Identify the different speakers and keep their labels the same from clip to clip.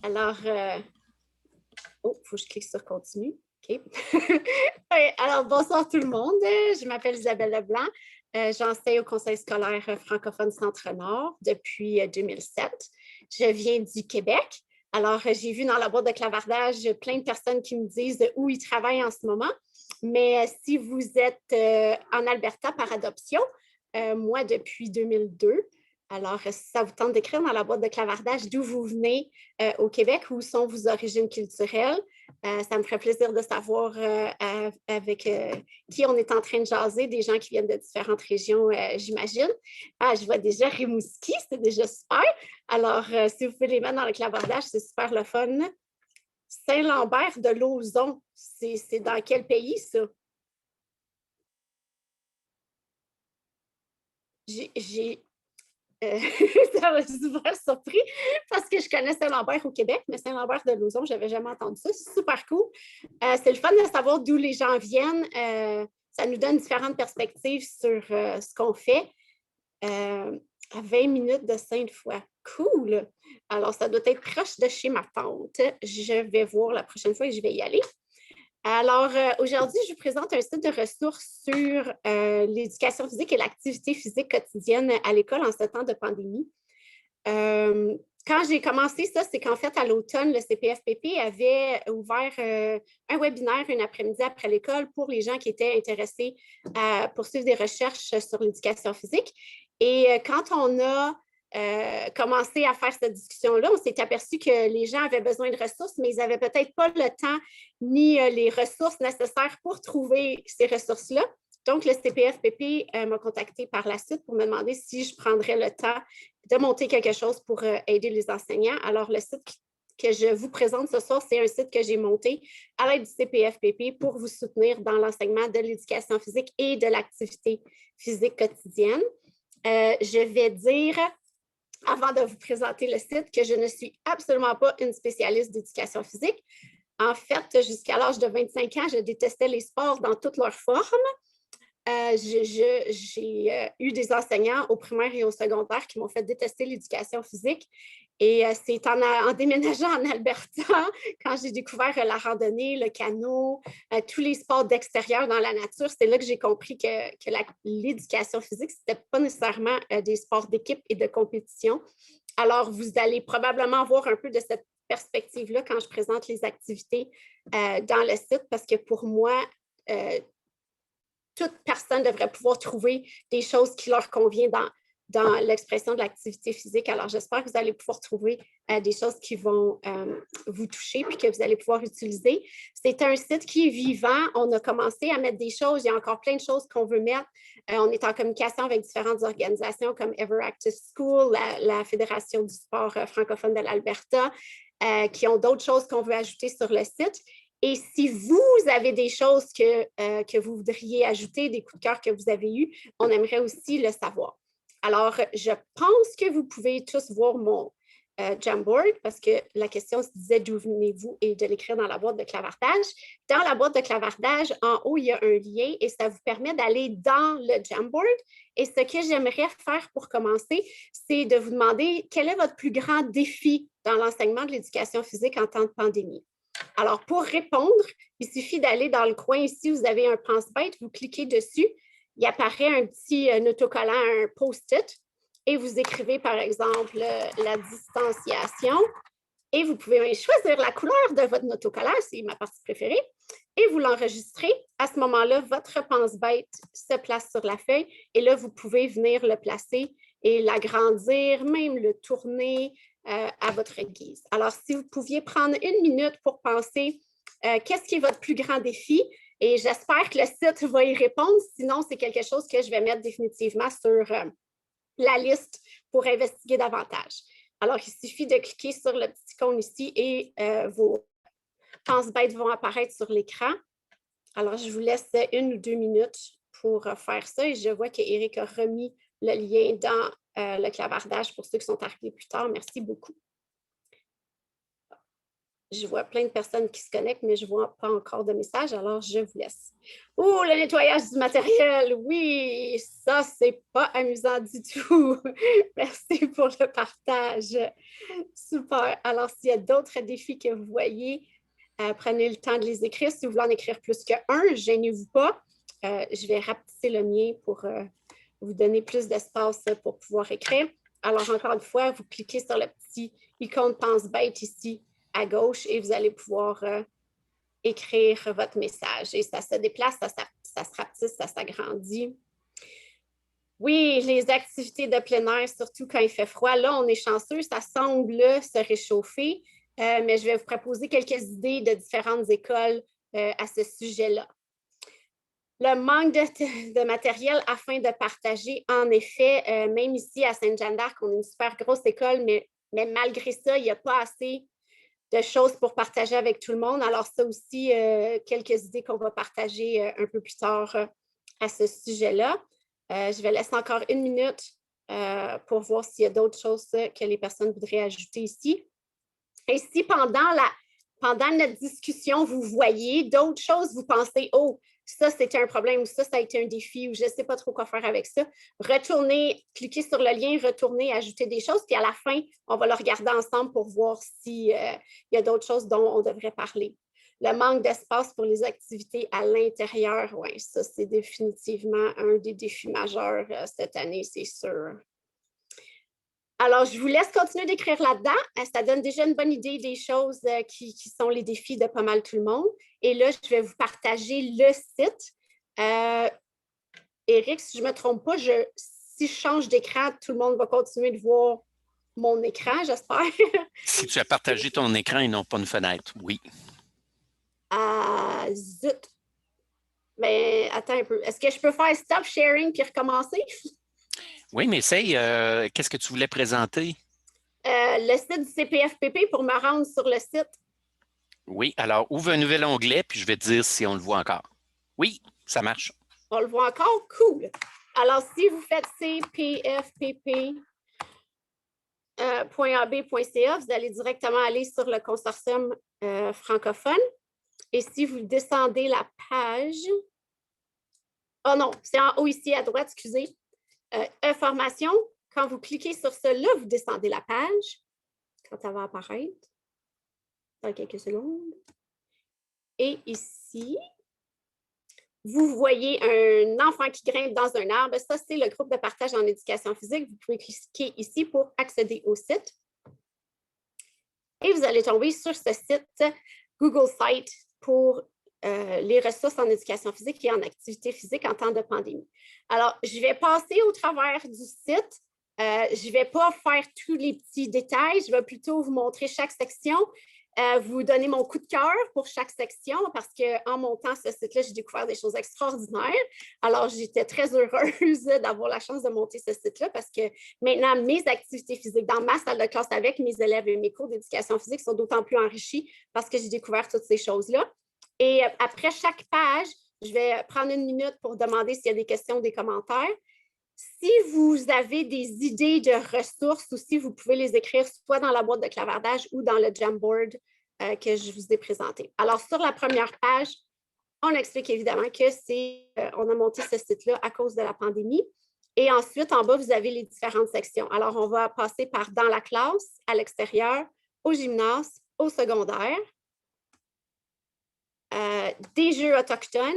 Speaker 1: Alors, oh, il faut que je clique sur continue. OK. Ouais, alors, bonsoir tout le monde. Je m'appelle Isabelle Leblanc. J'enseigne au Conseil scolaire francophone Centre-Nord depuis 2007. Je viens du Québec. Alors, j'ai vu dans la boîte de clavardage plein de personnes qui me disent où ils travaillent en ce moment. Mais si vous êtes en Alberta par adoption, moi depuis 2002, alors, si ça vous tente d'écrire dans la boîte de clavardage d'où vous venez au Québec, où sont vos origines culturelles, ça me ferait plaisir de savoir avec qui on est en train de jaser, des gens qui viennent de différentes régions, j'imagine. Ah, je vois déjà Rimouski, c'est déjà super. Alors, si vous pouvez les mettre dans le clavardage, c'est super le fun. Saint-Lambert de Lauzon, c'est dans quel pays, ça? J'ai ça m'a super surpris parce que je connais Saint-Lambert au Québec, mais Saint-Lambert de Lauzon, je n'avais jamais entendu ça. C'est super cool. C'est le fun de savoir d'où les gens viennent. Ça nous donne différentes perspectives sur ce qu'on fait. À 20 minutes de Sainte-Foy. Cool. Alors, ça doit être proche de chez ma tante. Je vais voir la prochaine fois et je vais y aller. Alors, aujourd'hui, je vous présente un site de ressources sur l'éducation physique et l'activité physique quotidienne à l'école en ce temps de pandémie. Quand j'ai commencé ça, c'est qu'en fait, à l'automne, le CPFPP avait ouvert un webinaire un après-midi après l'école pour les gens qui étaient intéressés à poursuivre des recherches sur l'éducation physique. Et quand on a commencé à faire cette discussion-là, on s'est aperçu que les gens avaient besoin de ressources, mais ils n'avaient peut-être pas le temps ni les ressources nécessaires pour trouver ces ressources-là. Donc, le CPFPP m'a contacté par la suite pour me demander si je prendrais le temps de monter quelque chose pour aider les enseignants. Alors, le site que je vous présente ce soir, c'est un site que j'ai monté à l'aide du CPFPP pour vous soutenir dans l'enseignement de l'éducation physique et de l'activité physique quotidienne. Je vais dire, avant de vous présenter le site, que je ne suis absolument pas une spécialiste d'éducation physique. En fait, jusqu'à l'âge de 25 ans, je détestais les sports dans toutes leurs formes. J'ai eu des enseignants au primaire et au secondaire qui m'ont fait détester l'éducation physique. Et c'est en déménageant en Alberta, quand j'ai découvert la randonnée, le canot, tous les sports d'extérieur dans la nature, c'est là que j'ai compris que l'éducation physique, ce n'était pas nécessairement des sports d'équipe et de compétition. Alors, vous allez probablement voir un peu de cette perspective-là quand je présente les activités dans le site, parce que pour moi, toute personne devrait pouvoir trouver des choses qui leur conviennent dans l'expression de l'activité physique. Alors, j'espère que vous allez pouvoir trouver des choses qui vont vous toucher puis que vous allez pouvoir utiliser. C'est un site qui est vivant. On a commencé à mettre des choses. Il y a encore plein de choses qu'on veut mettre. On est en communication avec différentes organisations comme Everactive School, la Fédération du sport francophone de l'Alberta, qui ont d'autres choses qu'on veut ajouter sur le site. Et si vous avez des choses que vous voudriez ajouter, des coups de cœur que vous avez eus, on aimerait aussi le savoir. Alors, je pense que vous pouvez tous voir mon Jamboard parce que la question se disait d'où venez-vous et de l'écrire dans la boîte de clavardage. Dans la boîte de clavardage, en haut, il y a un lien et ça vous permet d'aller dans le Jamboard. Et ce que j'aimerais faire pour commencer, c'est de vous demander quel est votre plus grand défi dans l'enseignement de l'éducation physique en temps de pandémie. Alors, pour répondre, il suffit d'aller dans le coin ici, vous avez un pense-bête, vous cliquez dessus, il apparaît un petit autocollant, un post-it, et vous écrivez, par exemple, la distanciation, et vous pouvez même choisir la couleur de votre autocollant, c'est ma partie préférée, et vous l'enregistrez. À ce moment-là, votre pense-bête se place sur la feuille, et là, vous pouvez venir le placer et l'agrandir, même le tourner, à votre guise. Alors, si vous pouviez prendre une minute pour penser qu'est-ce qui est votre plus grand défi, et j'espère que le site va y répondre, sinon c'est quelque chose que je vais mettre définitivement sur la liste pour investiguer davantage. Alors, il suffit de cliquer sur le petit cône ici et vos pense-bêtes vont apparaître sur l'écran. Alors, je vous laisse 1 ou 2 minutes pour faire ça et je vois qu'Éric a remis le lien dans le clavardage pour ceux qui sont arrivés plus tard. Merci beaucoup. Je vois plein de personnes qui se connectent, mais je ne vois pas encore de messages, alors je vous laisse. Oh, le nettoyage du matériel, oui, ça, c'est pas amusant du tout. Merci pour le partage. Super. Alors, s'il y a d'autres défis que vous voyez, prenez le temps de les écrire. Si vous voulez en écrire plus qu'un, gênez-vous pas. Je vais rapetisser le mien pour vous donner plus d'espace pour pouvoir écrire. Alors, encore une fois, vous cliquez sur le petit icône pense-bête ici à gauche et vous allez pouvoir écrire votre message. Et ça se déplace, ça se rapetisse, ça s'agrandit. Oui, les activités de plein air, surtout quand il fait froid. Là, on est chanceux, ça semble se réchauffer, mais je vais vous proposer quelques idées de différentes écoles à ce sujet-là. Le manque de matériel afin de partager, en effet, même ici à Sainte-Jeanne d'Arc, on a une super grosse école, mais malgré ça, il n'y a pas assez de choses pour partager avec tout le monde. Alors ça aussi, quelques idées qu'on va partager un peu plus tard à ce sujet-là. Je vais laisser encore 1 minute pour voir s'il y a d'autres choses que les personnes voudraient ajouter ici. Et si pendant notre discussion, vous voyez d'autres choses, vous pensez, oh, ça, c'était un problème, ou ça a été un défi, ou je ne sais pas trop quoi faire avec ça, retournez, cliquez sur le lien, retournez, ajoutez des choses, puis à la fin, on va le regarder ensemble pour voir s'il y a d'autres choses dont on devrait parler. Le manque d'espace pour les activités à l'intérieur, oui, ça, c'est définitivement un des défis majeurs cette année, c'est sûr. Alors, je vous laisse continuer d'écrire là-dedans. Ça donne déjà une bonne idée des choses qui sont les défis de pas mal tout le monde. Et là, je vais vous partager le site. Éric, si je ne me trompe pas, si je change d'écran, tout le monde va continuer de voir mon écran, j'espère.
Speaker 2: Si tu as partagé ton écran et non pas une fenêtre, oui.
Speaker 1: Ah, zut! Mais attends un peu. Est-ce que je peux faire stop sharing puis recommencer?
Speaker 2: Oui, mais essaye. Qu'est-ce que tu voulais présenter?
Speaker 1: Le site du CPFPP pour me rendre sur le site.
Speaker 2: Oui, alors ouvre un nouvel onglet, puis je vais te dire si on le voit encore. Oui, ça marche.
Speaker 1: On le voit encore? Cool! Alors, si vous faites cpfpp.ab.ca, vous allez directement aller sur le consortium francophone. Et si vous descendez la page... Oh non, c'est en haut ici à droite, excusez. Information, quand vous cliquez sur cela, vous descendez la page. Quand ça va apparaître dans quelques secondes. Et ici, vous voyez un enfant qui grimpe dans un arbre. Ça, c'est le groupe de partage en éducation physique. Vous pouvez cliquer ici pour accéder au site. Et vous allez tomber sur ce site Google Site pour les ressources en éducation physique et en activité physique en temps de pandémie. Alors, je vais passer au travers du site. Je ne vais pas faire tous les petits détails. Je vais plutôt vous montrer chaque section. Vous donner mon coup de cœur pour chaque section parce qu'en montant ce site-là, j'ai découvert des choses extraordinaires. Alors, j'étais très heureuse d'avoir la chance de monter ce site-là parce que maintenant, mes activités physiques dans ma salle de classe avec mes élèves et mes cours d'éducation physique sont d'autant plus enrichis parce que j'ai découvert toutes ces choses-là. Et après chaque page, je vais prendre 1 minute pour demander s'il y a des questions ou des commentaires. Si vous avez des idées de ressources aussi, vous pouvez les écrire soit dans la boîte de clavardage ou dans le Jamboard que je vous ai présenté. Alors, sur la première page, on explique évidemment que on a monté ce site-là à cause de la pandémie. Et ensuite, en bas, vous avez les différentes sections. Alors, on va passer par dans la classe, à l'extérieur, au gymnase, au secondaire, des jeux autochtones,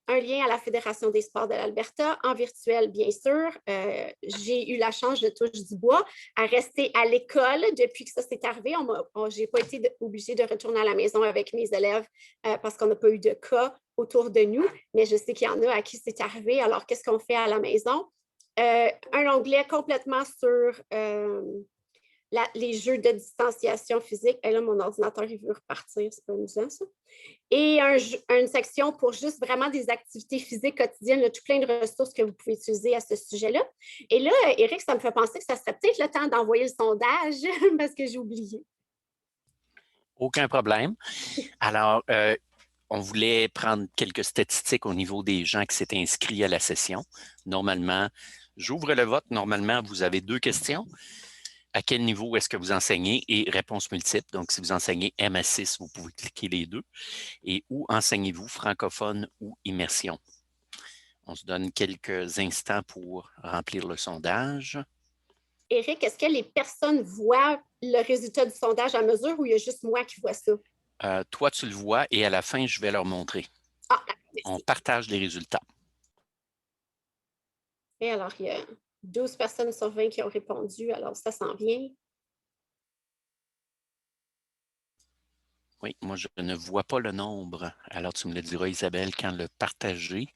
Speaker 1: un lien à la Fédération des sports de l'Alberta, en virtuel, bien sûr. J'ai eu la chance, je touche du bois, à rester à l'école depuis que ça s'est arrivé. Je n'ai pas été obligée de retourner à la maison avec mes élèves parce qu'on n'a pas eu de cas autour de nous, mais je sais qu'il y en a à qui c'est arrivé. Alors, qu'est-ce qu'on fait à la maison? Un onglet complètement sur les jeux de distanciation physique. Et là, mon ordinateur, il veut repartir. C'est pas amusant, ça. Et une section pour juste vraiment des activités physiques quotidiennes, là, tout plein de ressources que vous pouvez utiliser à ce sujet-là. Et là, Éric, ça me fait penser que ça serait peut-être le temps d'envoyer le sondage parce que j'ai oublié.
Speaker 2: Aucun problème. Alors, on voulait prendre quelques statistiques au niveau des gens qui s'étaient inscrits à la session. Normalement, j'ouvre le vote. Normalement, vous avez 2 questions. À quel niveau est-ce que vous enseignez? Et réponse multiple. Donc, si vous enseignez MS6, vous pouvez cliquer les deux. Et où enseignez-vous, francophone ou immersion? On se donne quelques instants pour remplir le sondage.
Speaker 1: Éric, est-ce que les personnes voient le résultat du sondage à mesure ou il y a juste moi qui vois ça?
Speaker 2: Toi, tu le vois et à la fin, je vais leur montrer.
Speaker 1: Ah,
Speaker 2: On partage les résultats.
Speaker 1: et alors, il y a 12 personnes sur 20 qui ont répondu, alors ça s'en vient.
Speaker 2: Oui, moi, je ne vois pas le nombre. Alors, tu me le diras, Isabelle, quand le partager.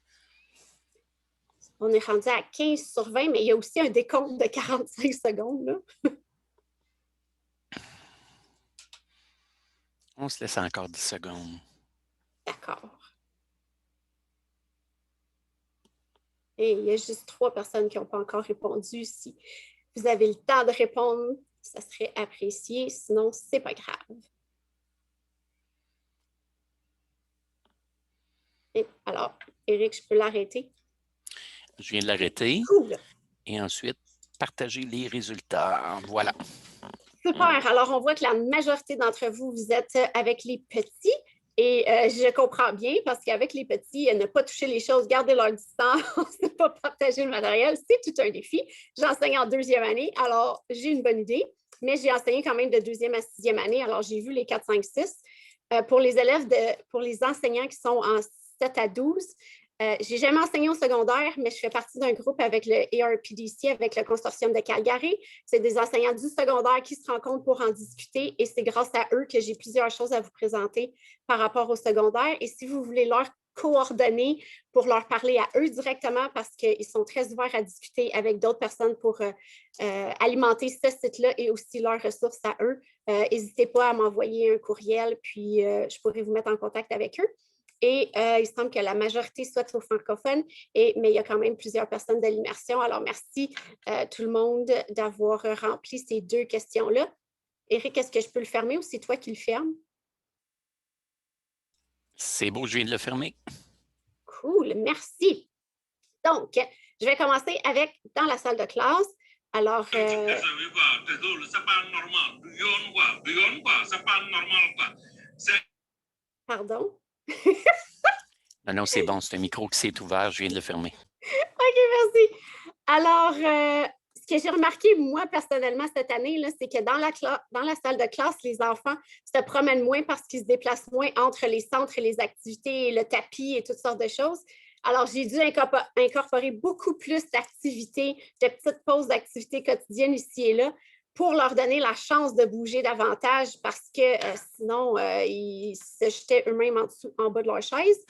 Speaker 1: On est rendu à 15 sur 20, mais il y a aussi un décompte de 45 secondes. Là.
Speaker 2: On se laisse encore 10 secondes.
Speaker 1: D'accord. Et il y a juste 3 personnes qui n'ont pas encore répondu. Si vous avez le temps de répondre, ça serait apprécié. Sinon, ce n'est pas grave. Et alors, Éric, je peux l'arrêter?
Speaker 2: Je viens de l'arrêter.
Speaker 1: Cool.
Speaker 2: Et ensuite, partager les résultats. Voilà.
Speaker 1: Super. Alors, on voit que la majorité d'entre vous, vous êtes avec les petits. Et je comprends bien parce qu'avec les petits, ne pas toucher les choses, garder leur distance, ne pas partager le matériel, c'est tout un défi. J'enseigne en 2e année, alors j'ai une bonne idée, mais j'ai enseigné quand même de 2e à 6e année, alors j'ai vu les 4, 5, 6. Pour les élèves, pour les enseignants qui sont en 7 à 12, j'ai jamais enseigné au secondaire, mais je fais partie d'un groupe avec le ARPDC, avec le consortium de Calgary. C'est des enseignants du secondaire qui se rencontrent pour en discuter et c'est grâce à eux que j'ai plusieurs choses à vous présenter par rapport au secondaire. Et si vous voulez leur coordonner pour leur parler à eux directement parce qu'ils sont très ouverts à discuter avec d'autres personnes pour alimenter ce site-là et aussi leurs ressources à eux, n'hésitez pas à m'envoyer un courriel, puis je pourrai vous mettre en contact avec eux. Et il semble que la majorité soit aux francophones, mais il y a quand même plusieurs personnes de l'immersion. Alors, merci tout le monde d'avoir rempli ces 2 questions-là. Éric, est-ce que je peux le fermer ou c'est toi qui le fermes?
Speaker 2: C'est beau, je viens de le fermer.
Speaker 1: Cool, merci. Donc, je vais commencer avec dans la salle de classe. Alors,
Speaker 3: Désolé, c'est pas normal. C'est pas normal, quoi.
Speaker 1: Pardon?
Speaker 2: Non, c'est bon, c'est un micro qui s'est ouvert, je viens de le fermer.
Speaker 1: OK, merci. Alors, ce que j'ai remarqué, moi, personnellement, cette année, c'est que dans la salle de classe, les enfants se promènent moins parce qu'ils se déplacent moins entre les centres et les activités, et le tapis et toutes sortes de choses. Alors, j'ai dû incorporer beaucoup plus d'activités, de petites pauses d'activités quotidiennes ici et là pour leur donner la chance de bouger davantage parce que sinon, ils se jetaient eux-mêmes en bas de leur chaise.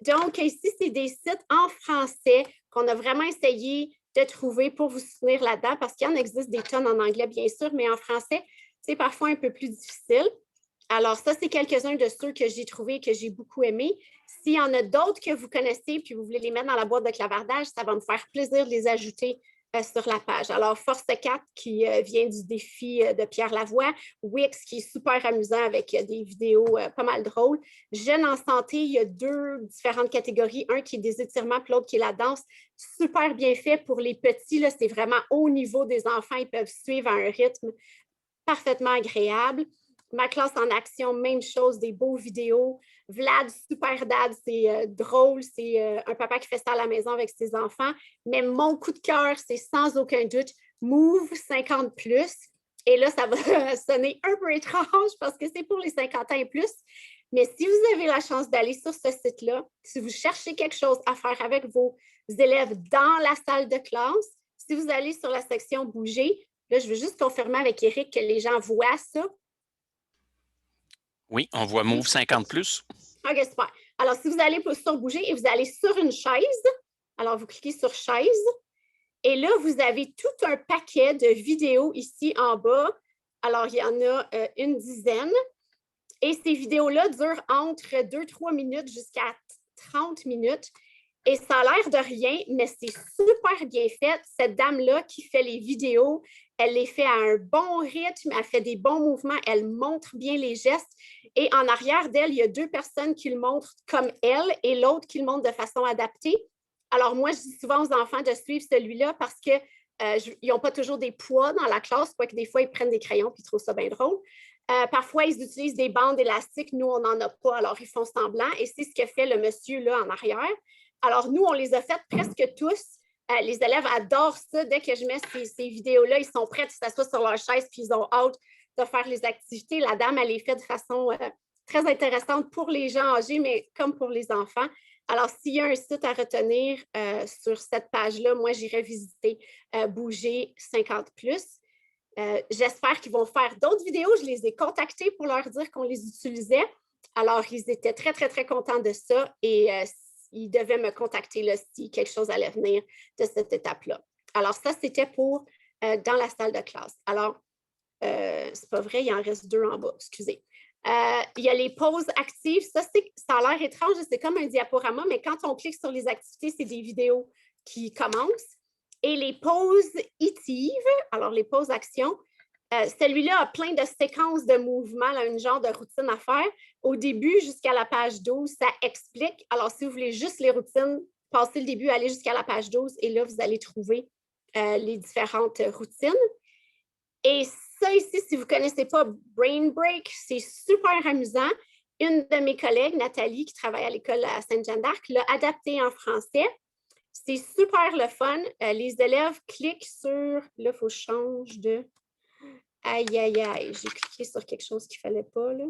Speaker 1: Donc, ici, c'est des sites en français qu'on a vraiment essayé de trouver pour vous soutenir là-dedans parce qu'il y en existe des tonnes en anglais, bien sûr, mais en français, c'est parfois un peu plus difficile. Alors, ça, c'est quelques-uns de ceux que j'ai trouvés et que j'ai beaucoup aimés. S'il y en a d'autres que vous connaissez puis vous voulez les mettre dans la boîte de clavardage, ça va me faire plaisir de les ajouter sur la page. Alors, Force 4 qui vient du défi de Pierre Lavoie, Wix qui est super amusant avec des vidéos pas mal drôles. Jeunes en santé, il y a 2 différentes catégories. Un qui est des étirements, puis l'autre qui est la danse. Super bien fait pour les petits. Là, c'est vraiment au niveau des enfants. Ils peuvent suivre à un rythme parfaitement agréable. Ma classe en action, même chose, des beaux vidéos. Vlad, super dad, c'est drôle. C'est un papa qui fait ça à la maison avec ses enfants. Mais mon coup de cœur, c'est sans aucun doute Move 50+. Et là, ça va sonner un peu étrange parce que c'est pour les 50 ans et plus. Mais si vous avez la chance d'aller sur ce site-là, si vous cherchez quelque chose à faire avec vos élèves dans la salle de classe, si vous allez sur la section Bouger, là, je veux juste confirmer avec Éric que les gens voient ça.
Speaker 2: Oui, on voit Move 50+.
Speaker 1: OK, super. Alors, si vous allez sur Bouger et vous allez sur une chaise, alors vous cliquez sur Chaise, et là, vous avez tout un paquet de vidéos ici en bas. Alors, il y en a une dizaine. Et ces vidéos-là durent entre 2-3 minutes jusqu'à 30 minutes. Et ça a l'air de rien, mais c'est super bien fait. Cette dame-là qui fait les vidéos, elle les fait à un bon rythme, elle fait des bons mouvements, elle montre bien les gestes. Et en arrière d'elle, il y a 2 personnes qui le montrent comme elle et l'autre qui le montre de façon adaptée. Alors moi, je dis souvent aux enfants de suivre celui-là parce que ils n'ont pas toujours des poids dans la classe, quoique des fois, ils prennent des crayons et ils trouvent ça bien drôle. Parfois, ils utilisent des bandes élastiques. Nous, on n'en a pas, alors ils font semblant. Et c'est ce que fait le monsieur là en arrière. Alors, nous, on les a faites presque tous. Les élèves adorent ça. Dès que je mets ces vidéos-là, ils sont prêts, ils s'assoient sur leur chaise puis ils ont hâte de faire les activités. La dame, elle les fait de façon très intéressante pour les gens âgés, mais comme pour les enfants. Alors, s'il y a un site à retenir sur cette page-là, moi, j'irai visiter Bouger 50+. J'espère qu'ils vont faire d'autres vidéos. Je les ai contactés pour leur dire qu'on les utilisait. Alors, ils étaient très, très, très contents de ça et ils devaient me contacter là, si quelque chose allait venir de cette étape-là. Alors, ça, c'était pour dans la salle de classe. Alors, c'est pas vrai, il en reste 2 en bas, excusez. Il y a les pauses actives. Ça a l'air étrange, c'est comme un diaporama, mais quand on clique sur les activités, c'est des vidéos qui commencent. Et les pauses itives, alors les pauses actions, celui-là a plein de séquences de mouvements, là, une genre de routine à faire. Au début, jusqu'à la page 12, ça explique. Alors, si vous voulez juste les routines, passez le début, allez jusqu'à la page 12 et là, vous allez trouver les différentes routines. Et ça ici, si vous ne connaissez pas Brain Break, c'est super amusant. Une de mes collègues, Nathalie, qui travaille à l'école à Sainte-Jeanne d'Arc, l'a adapté en français. C'est super le fun. Les élèves cliquent sur... Là, il faut que je change de... Aïe, aïe, aïe. J'ai cliqué sur quelque chose qu'il ne fallait pas, là.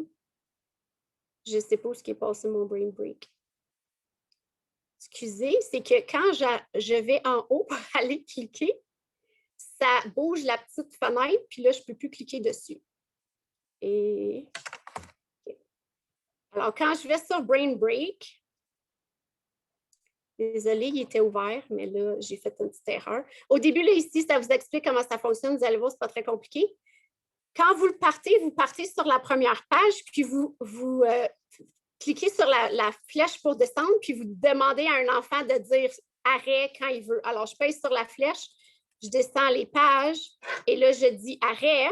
Speaker 1: Je ne sais pas où est passé mon Brain Break. Excusez, c'est que quand je vais en haut pour aller cliquer, ça bouge la petite fenêtre, puis là, je ne peux plus cliquer dessus. Et... Okay. Alors, quand je vais sur Brain Break, désolée, il était ouvert, mais là, j'ai fait une petite erreur. Au début, là, ici, ça vous explique comment ça fonctionne. Vous allez voir, ce n'est pas très compliqué. Quand vous partez sur la première page, puis vous cliquez sur la flèche pour descendre, puis vous demandez à un enfant de dire arrêt quand il veut. Alors, je pèse sur la flèche, je descends les pages, et là, je dis arrêt,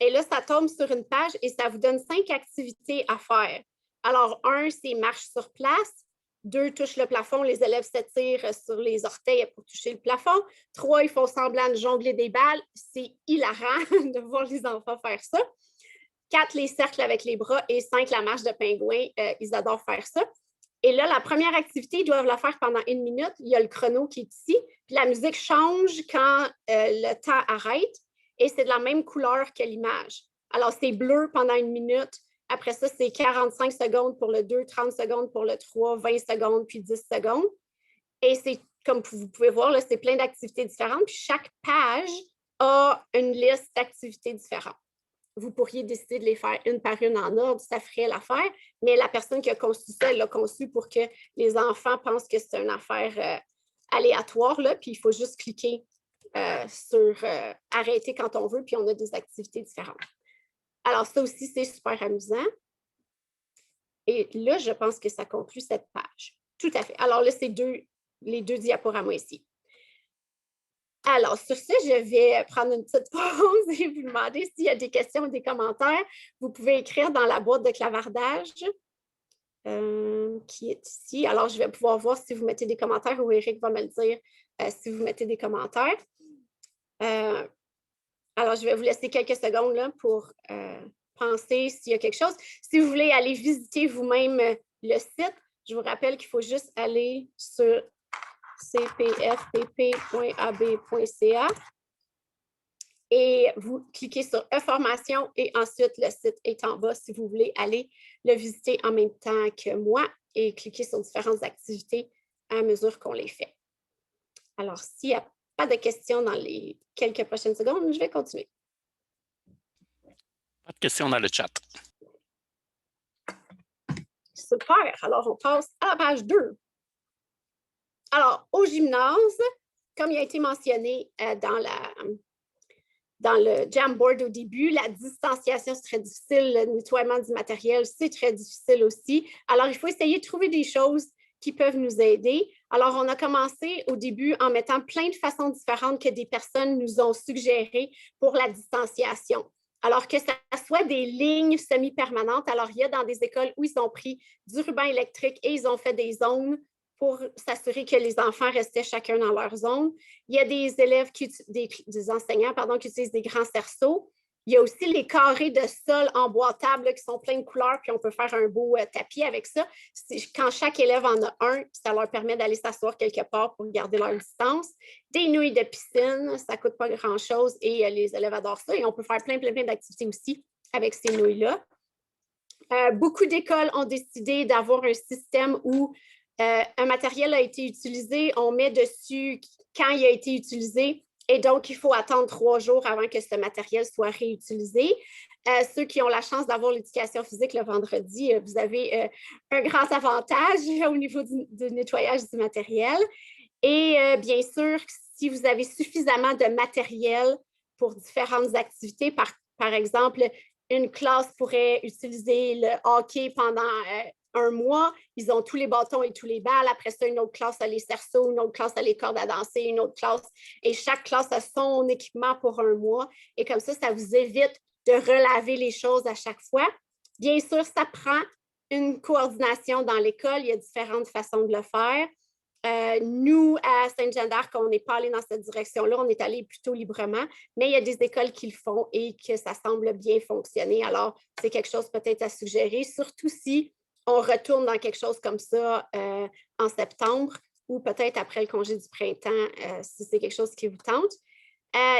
Speaker 1: et là, ça tombe sur une page et ça vous donne 5 activités à faire. Alors, 1, c'est marche sur place. 2, touche le plafond, les élèves s'étirent sur les orteils pour toucher le plafond. 3, ils font semblant de jongler des balles. C'est hilarant de voir les enfants faire ça. 4, les cercles avec les bras. Et 5, la marche de pingouin. Ils adorent faire ça. Et là, la première activité, ils doivent la faire pendant 1 minute. Il y a le chrono qui est ici. Puis la musique change quand le temps arrête. Et c'est de la même couleur que l'image. Alors, c'est bleu pendant 1 minute. Après ça, c'est 45 secondes pour le 2, 30 secondes pour le 3, 20 secondes, puis 10 secondes. Et c'est, comme vous pouvez voir, là, c'est plein d'activités différentes. Puis chaque page a une liste d'activités différentes. Vous pourriez décider de les faire une par une en ordre, ça ferait l'affaire, mais la personne qui a conçu ça, elle l'a conçu pour que les enfants pensent que c'est une affaire aléatoire, là, puis il faut juste cliquer sur arrêter quand on veut, puis on a des activités différentes. Alors, ça aussi, c'est super amusant. Et là, je pense que ça conclut cette page. Tout à fait. Alors là, c'est les 2 diaporamas ici. Alors, sur ce, je vais prendre une petite pause et vous demander s'il y a des questions ou des commentaires. Vous pouvez écrire dans la boîte de clavardage qui est ici. Alors, je vais pouvoir voir si vous mettez des commentaires ou Éric va me le dire si vous mettez des commentaires. Alors, je vais vous laisser quelques secondes là, pour penser s'il y a quelque chose. Si vous voulez aller visiter vous-même le site, je vous rappelle qu'il faut juste aller sur cpfpp.ab.ca et vous cliquez sur E-formation et ensuite le site est en bas si vous voulez aller le visiter en même temps que moi et cliquer sur différentes activités à mesure qu'on les fait. Alors, s'il n'y a pas de questions dans les quelques prochaines secondes, je vais continuer.
Speaker 2: Pas de questions dans le chat.
Speaker 1: Super. Alors, on passe à la page 2. Alors, au gymnase, comme il a été mentionné dans le Jamboard au début, la distanciation, c'est très difficile. Le nettoiement du matériel, c'est très difficile aussi. Alors, il faut essayer de trouver des choses qui peuvent nous aider. Alors, on a commencé au début en mettant plein de façons différentes que des personnes nous ont suggérées pour la distanciation. Alors, que ça soit des lignes semi-permanentes. Alors, il y a dans des écoles où ils ont pris du ruban électrique et ils ont fait des zones pour s'assurer que les enfants restaient chacun dans leur zone. Il y a des élèves, des enseignants qui utilisent des grands cerceaux. Il y a aussi les carrés de sol emboîtables qui sont pleins de couleurs, puis on peut faire un beau tapis avec ça. Quand chaque élève en a un, ça leur permet d'aller s'asseoir quelque part pour garder leur distance. Des nouilles de piscine, ça ne coûte pas grand-chose et les élèves adorent ça. Et on peut faire plein d'activités aussi avec ces nouilles-là. Beaucoup d'écoles ont décidé d'avoir un système où un matériel a été utilisé, on met dessus quand il a été utilisé, et donc il faut attendre 3 jours avant que ce matériel soit réutilisé. Ceux qui ont la chance d'avoir l'éducation physique le vendredi, vous avez un grand avantage au niveau du nettoyage du matériel. Et bien sûr, si vous avez suffisamment de matériel pour différentes activités, par exemple, une classe pourrait utiliser le hockey pendant 1 mois. Ils ont tous les bâtons et tous les balles. Après ça, une autre classe a les cerceaux, une autre classe a les cordes à danser, une autre classe. Et chaque classe a son équipement pour 1 mois. Et comme ça vous évite de relaver les choses à chaque fois. Bien sûr, ça prend une coordination dans l'école. Il y a différentes façons de le faire. Nous, à Sainte-Jeanne-d'Arc, on n'est pas allé dans cette direction-là, on est allé plutôt librement, mais il y a des écoles qui le font et que ça semble bien fonctionner. Alors, c'est quelque chose peut-être à suggérer, surtout si on retourne dans quelque chose comme ça en septembre ou peut-être après le congé du printemps, si c'est quelque chose qui vous tente.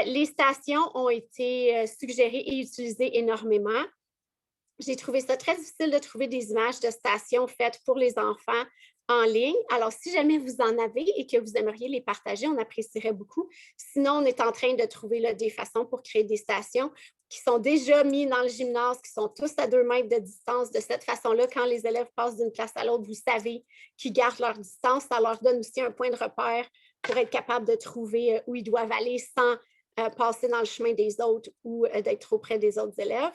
Speaker 1: Les stations ont été suggérées et utilisées énormément. J'ai trouvé ça très difficile de trouver des images de stations faites pour les enfants en ligne. Alors, si jamais vous en avez et que vous aimeriez les partager, on apprécierait beaucoup. Sinon, on est en train de trouver là, des façons pour créer des stations qui sont déjà mises dans le gymnase, qui sont tous à 2 mètres de distance. De cette façon-là, quand les élèves passent d'une place à l'autre, vous savez qu'ils gardent leur distance. Ça leur donne aussi un point de repère pour être capable de trouver où ils doivent aller sans passer dans le chemin des autres ou d'être trop près des autres élèves.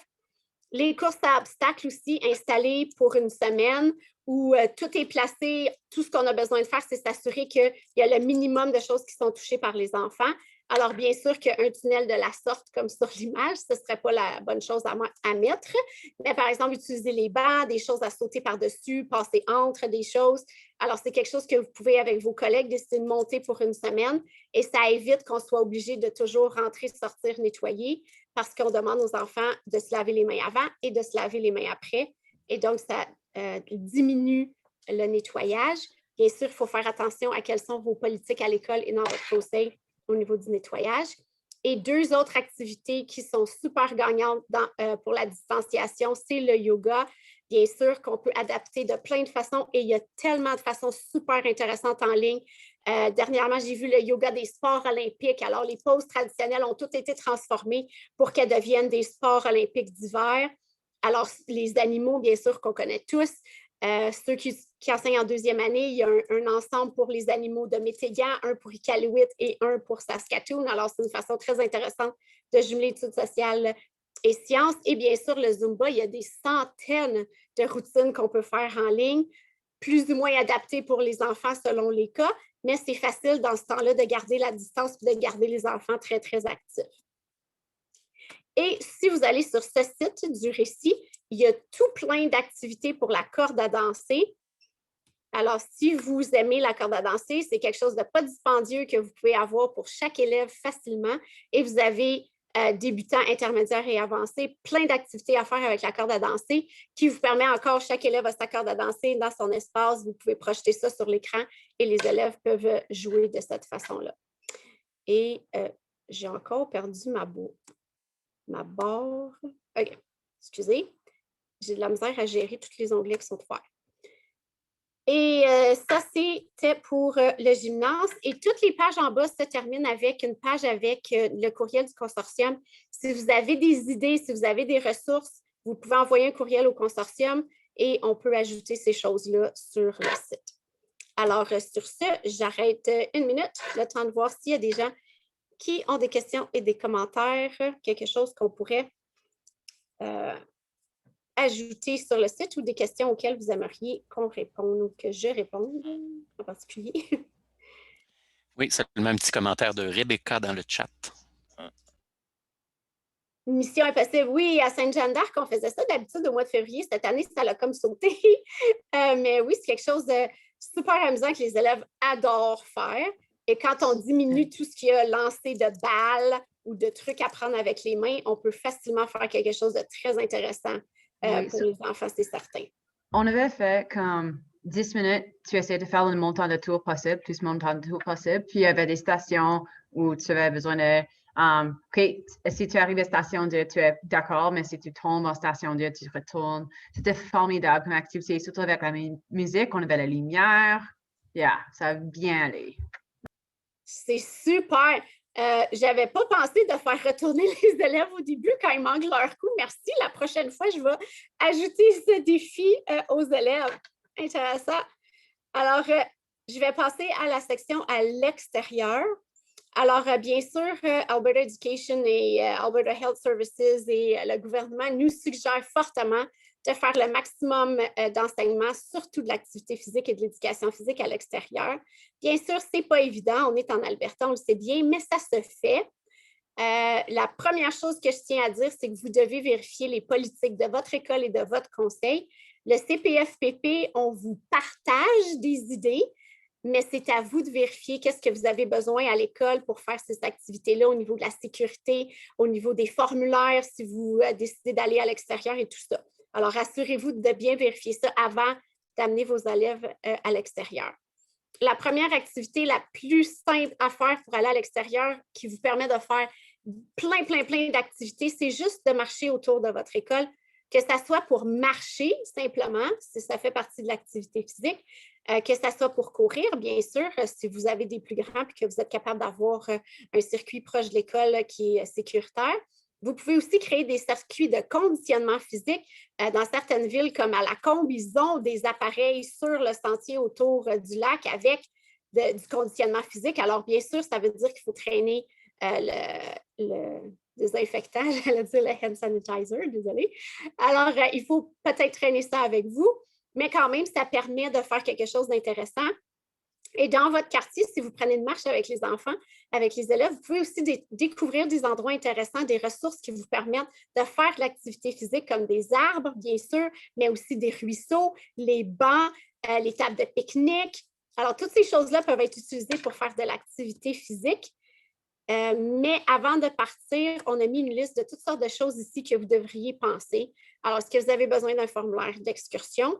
Speaker 1: Les courses à obstacles aussi installées pour une semaine où tout est placé. Tout ce qu'on a besoin de faire, c'est s'assurer qu'il y a le minimum de choses qui sont touchées par les enfants. Alors, bien sûr qu'un tunnel de la sorte, comme sur l'image, ce ne serait pas la bonne chose à mettre. Mais par exemple, utiliser les bancs, des choses à sauter par-dessus, passer entre des choses. Alors, c'est quelque chose que vous pouvez, avec vos collègues, décider de monter pour une semaine. Et ça évite qu'on soit obligé de toujours rentrer, sortir, nettoyer, parce qu'on demande aux enfants de se laver les mains avant et de se laver les mains après. Et donc, ça diminue le nettoyage. Bien sûr, il faut faire attention à quelles sont vos politiques à l'école et dans votre conseil au niveau du nettoyage. Et 2 autres activités qui sont super gagnantes pour la distanciation, c'est le yoga. Bien sûr qu'on peut adapter de plein de façons et il y a tellement de façons super intéressantes en ligne. Dernièrement, j'ai vu le yoga des sports olympiques. Alors, les poses traditionnelles ont toutes été transformées pour qu'elles deviennent des sports olympiques d'hiver. Alors, les animaux, bien sûr, qu'on connaît tous. Ceux qui enseignent en 2e année, il y a un ensemble pour les animaux de Métégan, un pour Iqaluit et un pour Saskatoon. Alors, c'est une façon très intéressante de jumeler études sociales et sciences. Et bien sûr, le Zumba, il y a des centaines de routines qu'on peut faire en ligne, plus ou moins adaptées pour les enfants selon les cas, mais c'est facile dans ce temps-là de garder la distance et de garder les enfants très, très actifs. Et si vous allez sur ce site du récit, il y a tout plein d'activités pour la corde à danser. Alors, si vous aimez la corde à danser, c'est quelque chose de pas dispendieux que vous pouvez avoir pour chaque élève facilement. Et vous avez débutants, intermédiaires et avancés, plein d'activités à faire avec la corde à danser qui vous permet encore, chaque élève a sa corde à danser dans son espace. Vous pouvez projeter ça sur l'écran et les élèves peuvent jouer de cette façon-là. Et j'ai encore perdu ma barre. OK, excusez. J'ai de la misère à gérer tous les onglets qui sont ouverts. Et ça, c'était pour le gymnase. Et toutes les pages en bas se terminent avec une page avec le courriel du consortium. Si vous avez des idées, si vous avez des ressources, vous pouvez envoyer un courriel au consortium et on peut ajouter ces choses-là sur le site. Alors, sur ce, j'arrête 1 minute, le temps de voir s'il y a des gens qui ont des questions et des commentaires, quelque chose qu'on pourrait ajouter sur le site ou des questions auxquelles vous aimeriez qu'on réponde ou que je réponde en particulier.
Speaker 2: Oui, seulement un petit commentaire de Rebecca dans le chat.
Speaker 1: Mission impossible, oui, à Sainte-Jeanne-d'Arc, on faisait ça d'habitude au mois de février. Cette année, ça l'a comme sauté. Mais oui, c'est quelque chose super amusant que les élèves adorent faire. Et quand on diminue tout ce qui a lancé de balles ou de trucs à prendre avec les mains, on peut facilement faire quelque chose de très intéressant pour les enfants, c'est certain.
Speaker 4: On avait fait comme 10 minutes, tu essayais de faire le montant de tour possible, plus montant de tour possible. Puis il y avait des stations où tu avais besoin de... si tu arrives à station 2, tu es d'accord, mais si tu tombes en station 2, tu retournes. C'était formidable comme activité, surtout avec la musique, on avait la lumière. Ça a bien allé.
Speaker 1: C'est super! J'avais pas pensé de faire retourner les élèves au début quand ils manquent leur coup. Merci. La prochaine fois, je vais ajouter ce défi aux élèves. Intéressant. Alors, je vais passer à la section à l'extérieur. Alors, bien sûr, Alberta Education et Alberta Health Services et le gouvernement nous suggèrent fortement de faire le maximum d'enseignement, surtout de l'activité physique et de l'éducation physique à l'extérieur. Bien sûr, ce n'est pas évident, on est en Alberta, on le sait bien, mais ça se fait. La première chose que je tiens à dire, c'est que vous devez vérifier les politiques de votre école et de votre conseil. Le CPFPP, on vous partage des idées, mais c'est à vous de vérifier qu'est-ce que vous avez besoin à l'école pour faire ces activités-là au niveau de la sécurité, au niveau des formulaires, si vous décidez d'aller à l'extérieur et tout ça. Alors, assurez-vous de bien vérifier ça avant d'amener vos élèves à l'extérieur. La première activité la plus simple à faire pour aller à l'extérieur qui vous permet de faire plein d'activités, c'est juste de marcher autour de votre école, que ça soit pour marcher simplement, si ça fait partie de l'activité physique, que ça soit pour courir, bien sûr, si vous avez des plus grands et que vous êtes capable d'avoir un circuit proche de l'école qui est sécuritaire. Vous pouvez aussi créer des circuits de conditionnement physique. Dans certaines villes, comme à Lacombe, ils ont des appareils sur le sentier autour du lac avec du conditionnement physique. Alors, bien sûr, ça veut dire qu'il faut traîner le désinfectant, j'allais dire le hand sanitizer, désolée. Alors, il faut peut-être traîner ça avec vous, mais quand même, ça permet de faire quelque chose d'intéressant. Et dans votre quartier, si vous prenez une marche avec les enfants, avec les élèves, vous pouvez aussi découvrir des endroits intéressants, des ressources qui vous permettent de faire de l'activité physique comme des arbres, bien sûr, mais aussi des ruisseaux, les bancs, les tables de pique-nique. Alors, toutes ces choses-là peuvent être utilisées pour faire de l'activité physique. Mais avant de partir, on a mis une liste de toutes sortes de choses ici que vous devriez penser. Alors, est-ce que vous avez besoin d'un formulaire d'excursion?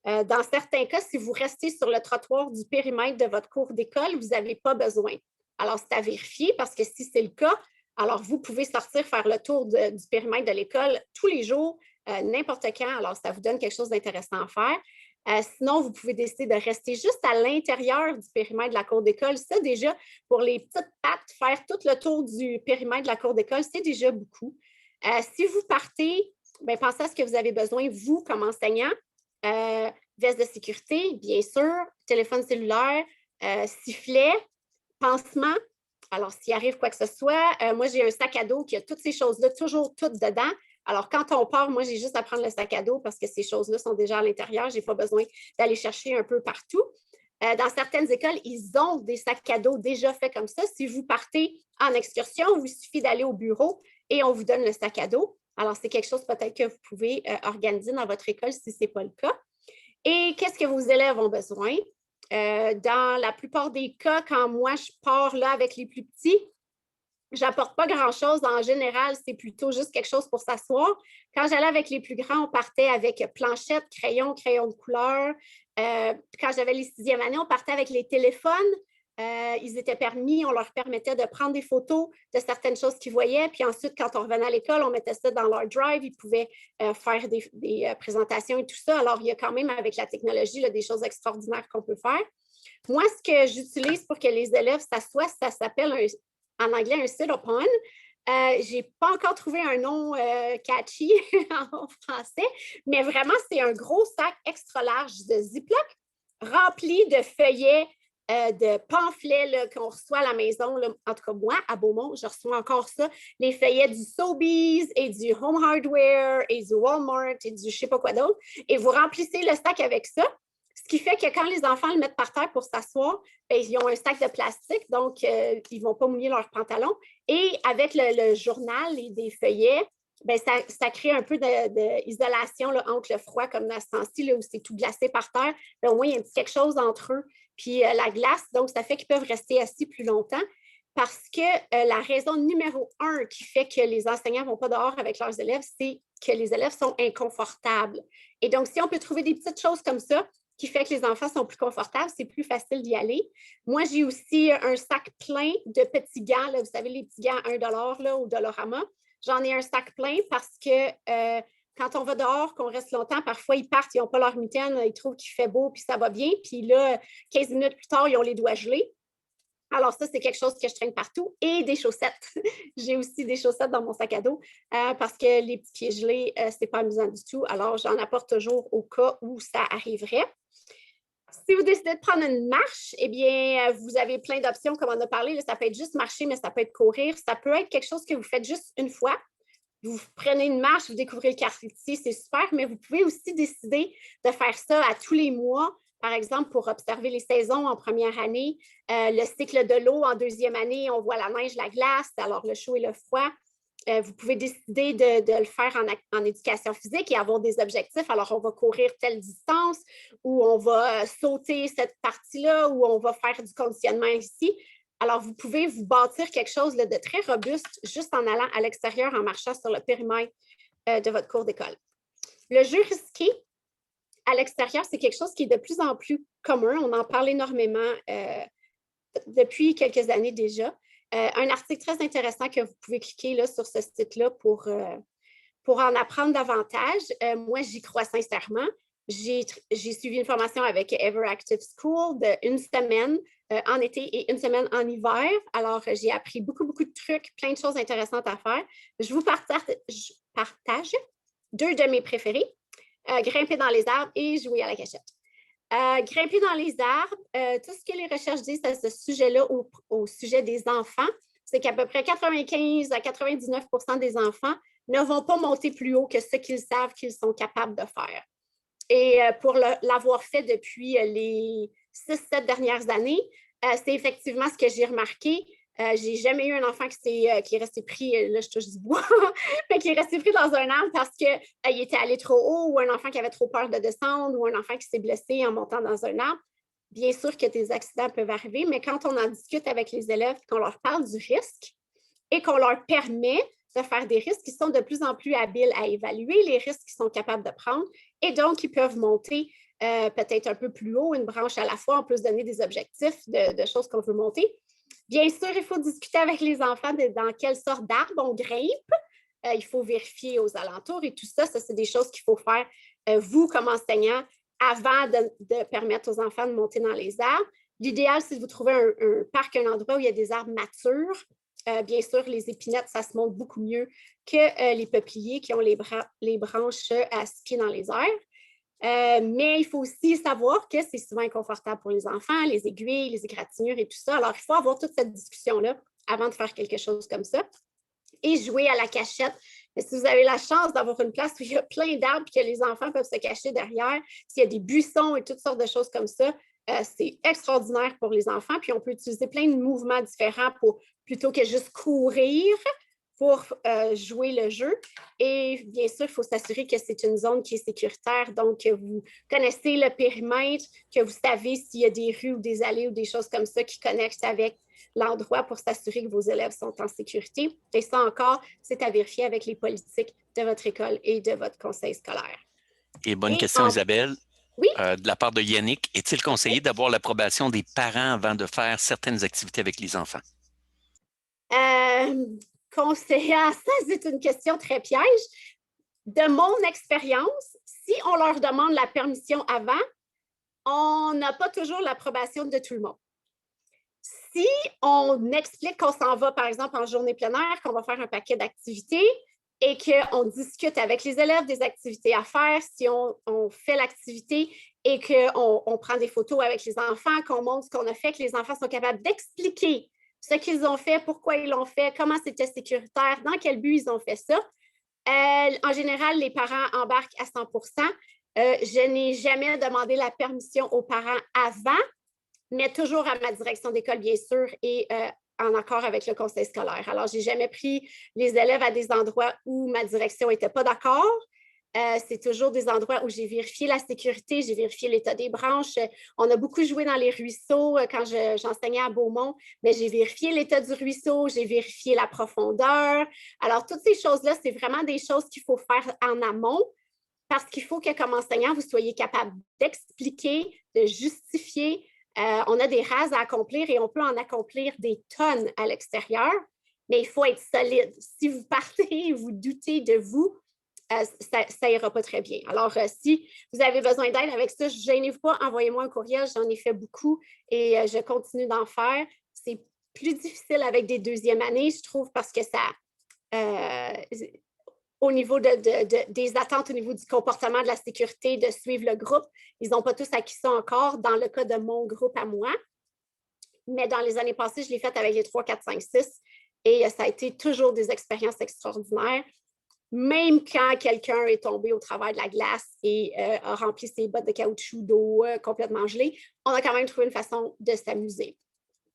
Speaker 1: Dans certains cas, si vous restez sur le trottoir du périmètre de votre cours d'école, vous n'avez pas besoin. Alors, c'est à vérifier parce que si c'est le cas, alors vous pouvez sortir faire le tour du périmètre de l'école tous les jours, n'importe quand. Alors, ça vous donne quelque chose d'intéressant à faire. Sinon, vous pouvez décider de rester juste à l'intérieur du périmètre de la cour d'école. Ça, déjà, pour les petites pattes, faire tout le tour du périmètre de la cour d'école, c'est déjà beaucoup. Si vous partez, bien, pensez à ce que vous avez besoin, vous, comme enseignant. Veste de sécurité, bien sûr, téléphone cellulaire, sifflet, pansement. Alors, s'il arrive quoi que ce soit, moi, j'ai un sac à dos qui a toutes ces choses-là, toujours toutes dedans. Alors, quand on part, moi, j'ai juste à prendre le sac à dos parce que ces choses-là sont déjà à l'intérieur. Je n'ai pas besoin d'aller chercher un peu partout. Dans certaines écoles, ils ont des sacs à dos déjà faits comme ça. Si vous partez en excursion, il vous suffit d'aller au bureau et on vous donne le sac à dos. Alors, c'est quelque chose peut-être que vous pouvez organiser dans votre école si ce n'est pas le cas. Et qu'est-ce que vos élèves ont besoin? Dans la plupart des cas, quand moi, je pars là avec les plus petits, je n'apporte pas grand-chose. En général, c'est plutôt juste quelque chose pour s'asseoir. Quand j'allais avec les plus grands, on partait avec planchette, crayon de couleur. Quand j'avais les 6e années, on partait avec les téléphones. Ils étaient permis, on leur permettait de prendre des photos de certaines choses qu'ils voyaient. Puis ensuite, quand on revenait à l'école, on mettait ça dans leur drive. Ils pouvaient faire des présentations et tout ça. Alors, il y a quand même, avec la technologie, là, des choses extraordinaires qu'on peut faire. Moi, ce que j'utilise pour que les élèves s'assoient, ça s'appelle en anglais un sit-upon. Je n'ai pas encore trouvé un nom catchy en français, mais vraiment, c'est un gros sac extra large de Ziploc rempli de feuillets, de pamphlets qu'on reçoit à la maison. Là. En tout cas, moi, à Beaumont, je reçois encore ça. Les feuillets du Sobeys et du Home Hardware et du Walmart et du je ne sais pas quoi d'autre. Et vous remplissez le sac avec ça. Ce qui fait que quand les enfants le mettent par terre pour s'asseoir, bien, ils ont un sac de plastique, donc ils ne vont pas mouiller leurs pantalons. Et avec le journal et des feuillets, bien, ça crée un peu d'isolation entre le froid, comme dans ce temps-ci, où c'est tout glacé par terre. Bien, au moins, il y a un petit quelque chose entre eux puis la glace. Donc, ça fait qu'ils peuvent rester assis plus longtemps parce que la raison numéro 1 qui fait que les enseignants ne vont pas dehors avec leurs élèves, c'est que les élèves sont inconfortables. Et donc, si on peut trouver des petites choses comme ça qui fait que les enfants sont plus confortables, c'est plus facile d'y aller. Moi, j'ai aussi un sac plein de petits gants. Là, vous savez, les petits gants à 1$ là, au Dollarama. J'en ai un sac plein parce que quand on va dehors, qu'on reste longtemps, parfois, ils partent, ils n'ont pas leur mitaine, ils trouvent qu'il fait beau, puis ça va bien. Puis là, 15 minutes plus tard, ils ont les doigts gelés. Alors ça, c'est quelque chose que je traîne partout. Et des chaussettes. J'ai aussi des chaussettes dans mon sac à dos parce que les petits pieds gelés, ce n'est pas amusant du tout. Alors, j'en apporte toujours au cas où ça arriverait. Si vous décidez de prendre une marche, eh bien, vous avez plein d'options, comme on a parlé. Là, ça peut être juste marcher, mais ça peut être courir. Ça peut être quelque chose que vous faites juste une fois. Vous prenez une marche, vous découvrez le quartier, c'est super, mais vous pouvez aussi décider de faire ça à tous les mois, par exemple, pour observer les saisons en première année, le cycle de l'eau en deuxième année, on voit la neige, la glace, alors le chaud et le froid. Vous pouvez décider de le faire en éducation physique et avoir des objectifs. Alors, on va courir telle distance ou on va sauter cette partie-là ou on va faire du conditionnement ici. Alors, vous pouvez vous bâtir quelque chose de très robuste juste en allant à l'extérieur, en marchant sur le périmètre de votre cours d'école. Le jeu risqué à l'extérieur, c'est quelque chose qui est de plus en plus commun. On en parle énormément depuis quelques années déjà. Un article très intéressant que vous pouvez cliquer là, sur ce site-là pour en apprendre davantage. Moi, j'y crois sincèrement. J'ai suivi une formation avec Everactive School d'1 semaine en été et 1 semaine en hiver. Alors, j'ai appris beaucoup de trucs, plein de choses intéressantes à faire. Je vous partage 2 de mes préférés, grimper dans les arbres et jouer à la cachette. Grimper dans les arbres, tout ce que les recherches disent à ce sujet-là au sujet des enfants, c'est qu'à peu près 95 à 99% des enfants ne vont pas monter plus haut que ce qu'ils savent qu'ils sont capables de faire. Et pour l'avoir fait depuis les 6-7 dernières années, c'est effectivement ce que j'ai remarqué. J'ai jamais eu un enfant qui est resté pris, là je touche du bois, mais qui est resté pris dans un arbre parce qu'il était allé trop haut ou un enfant qui avait trop peur de descendre ou un enfant qui s'est blessé en montant dans un arbre. Bien sûr que des accidents peuvent arriver, mais quand on en discute avec les élèves, qu'on leur parle du risque et qu'on leur permet de faire des risques, ils sont de plus en plus habiles à évaluer les risques qu'ils sont capables de prendre et donc ils peuvent monter peut-être un peu plus haut, une branche à la fois. On peut se donner des objectifs de choses qu'on veut monter. Bien sûr, il faut discuter avec les enfants dans quelle sorte d'arbre on grimpe. Il faut vérifier aux alentours et tout ça. Ça, c'est des choses qu'il faut faire, vous, comme enseignant, avant de permettre aux enfants de monter dans les arbres. L'idéal, c'est de vous trouver un parc, un endroit où il y a des arbres matures. Bien sûr, les épinettes, ça se monte beaucoup mieux que les peupliers qui ont les branches à 6 pieds dans les airs. Mais il faut aussi savoir que c'est souvent inconfortable pour les enfants, les aiguilles, les égratignures et tout ça. Alors, il faut avoir toute cette discussion-là avant de faire quelque chose comme ça. Et jouer à la cachette. Mais si vous avez la chance d'avoir une place où il y a plein d'arbres et que les enfants peuvent se cacher derrière, s'il y a des buissons et toutes sortes de choses comme ça, c'est extraordinaire pour les enfants. Puis on peut utiliser plein de mouvements différents plutôt que juste courir pour jouer le jeu. Et bien sûr, il faut s'assurer que c'est une zone qui est sécuritaire, donc que vous connaissez le périmètre, que vous savez s'il y a des rues ou des allées ou des choses comme ça qui connectent avec l'endroit pour s'assurer que vos élèves sont en sécurité. Et ça encore, c'est à vérifier avec les politiques de votre école et de votre conseil scolaire.
Speaker 2: Et bonne question, Isabelle.
Speaker 1: Oui?
Speaker 2: De la part de Yannick, est-il conseillé d'avoir l'approbation des parents avant de faire certaines activités avec les enfants?
Speaker 1: Ça, c'est une question très piège. De mon expérience, si on leur demande la permission avant, on n'a pas toujours l'approbation de tout le monde. Si on explique qu'on s'en va, par exemple, en journée plein air, qu'on va faire un paquet d'activités et qu'on discute avec les élèves des activités à faire, si on fait l'activité et qu'on prend des photos avec les enfants, qu'on montre ce qu'on a fait, que les enfants sont capables d'expliquer ce qu'ils ont fait, pourquoi ils l'ont fait, comment c'était sécuritaire, dans quel but ils ont fait ça. En général, les parents embarquent à 100%. Je n'ai jamais demandé la permission aux parents avant, mais toujours à ma direction d'école, bien sûr, et en accord avec le conseil scolaire. Alors, je n'ai jamais pris les élèves à des endroits où ma direction n'était pas d'accord. C'est toujours des endroits où j'ai vérifié la sécurité, j'ai vérifié l'état des branches. On a beaucoup joué dans les ruisseaux quand j'enseignais à Beaumont, mais j'ai vérifié l'état du ruisseau, j'ai vérifié la profondeur. Alors, toutes ces choses-là, c'est vraiment des choses qu'il faut faire en amont parce qu'il faut que, comme enseignant, vous soyez capable d'expliquer, de justifier. On a des rases à accomplir et on peut en accomplir des tonnes à l'extérieur, mais il faut être solide. Si vous partez et vous doutez de vous, ça n'ira pas très bien. Alors, si vous avez besoin d'aide avec ça, ne gênez-vous pas, envoyez-moi un courriel, j'en ai fait beaucoup et je continue d'en faire. C'est plus difficile avec des deuxièmes années, je trouve, parce que ça, au niveau des attentes, au niveau du comportement, de la sécurité, de suivre le groupe, ils n'ont pas tous acquis ça encore dans le cas de mon groupe à moi. Mais dans les années passées, je l'ai fait avec les 3, 4, 5, 6 et ça a été toujours des expériences extraordinaires. Même quand quelqu'un est tombé au travers de la glace et a rempli ses bottes de caoutchouc d'eau complètement gelée, on a quand même trouvé une façon de s'amuser.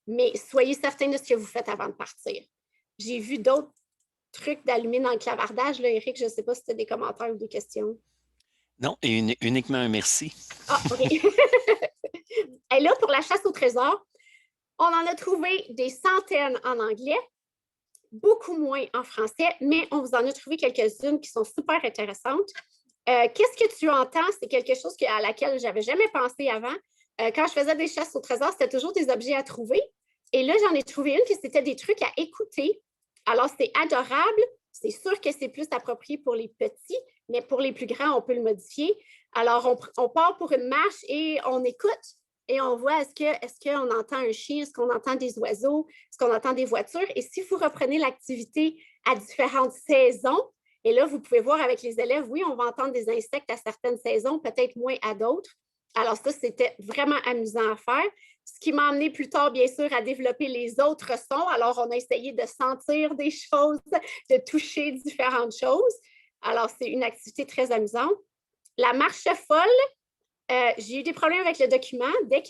Speaker 1: Mais soyez certains de ce que vous faites avant de partir. J'ai vu d'autres trucs d'allumer dans le clavardage. Là, Éric, je ne sais pas si tu as des commentaires ou des questions.
Speaker 2: Non, et uniquement un merci.
Speaker 1: Ah, OK. Et là, pour la chasse au trésor, on en a trouvé des centaines en anglais, beaucoup moins en français, mais on vous en a trouvé quelques-unes qui sont super intéressantes. Qu'est-ce que tu entends? C'est quelque chose à laquelle je n'avais jamais pensé avant. Quand je faisais des chasses au trésor, c'était toujours des objets à trouver. Et là, j'en ai trouvé une que c'était des trucs à écouter. Alors, c'est adorable. C'est sûr que c'est plus approprié pour les petits, mais pour les plus grands, on peut le modifier. Alors, on part pour une marche et on écoute. Et on voit est-ce qu'on entend un chien, est-ce qu'on entend des oiseaux, est-ce qu'on entend des voitures. Et si vous reprenez l'activité à différentes saisons, et là, vous pouvez voir avec les élèves, oui, on va entendre des insectes à certaines saisons, peut-être moins à d'autres. Alors ça, c'était vraiment amusant à faire. Ce qui m'a amené plus tard, bien sûr, à développer les autres sons. Alors, on a essayé de sentir des choses, de toucher différentes choses. Alors, c'est une activité très amusante. La marche folle, j'ai eu des problèmes avec le document. Dès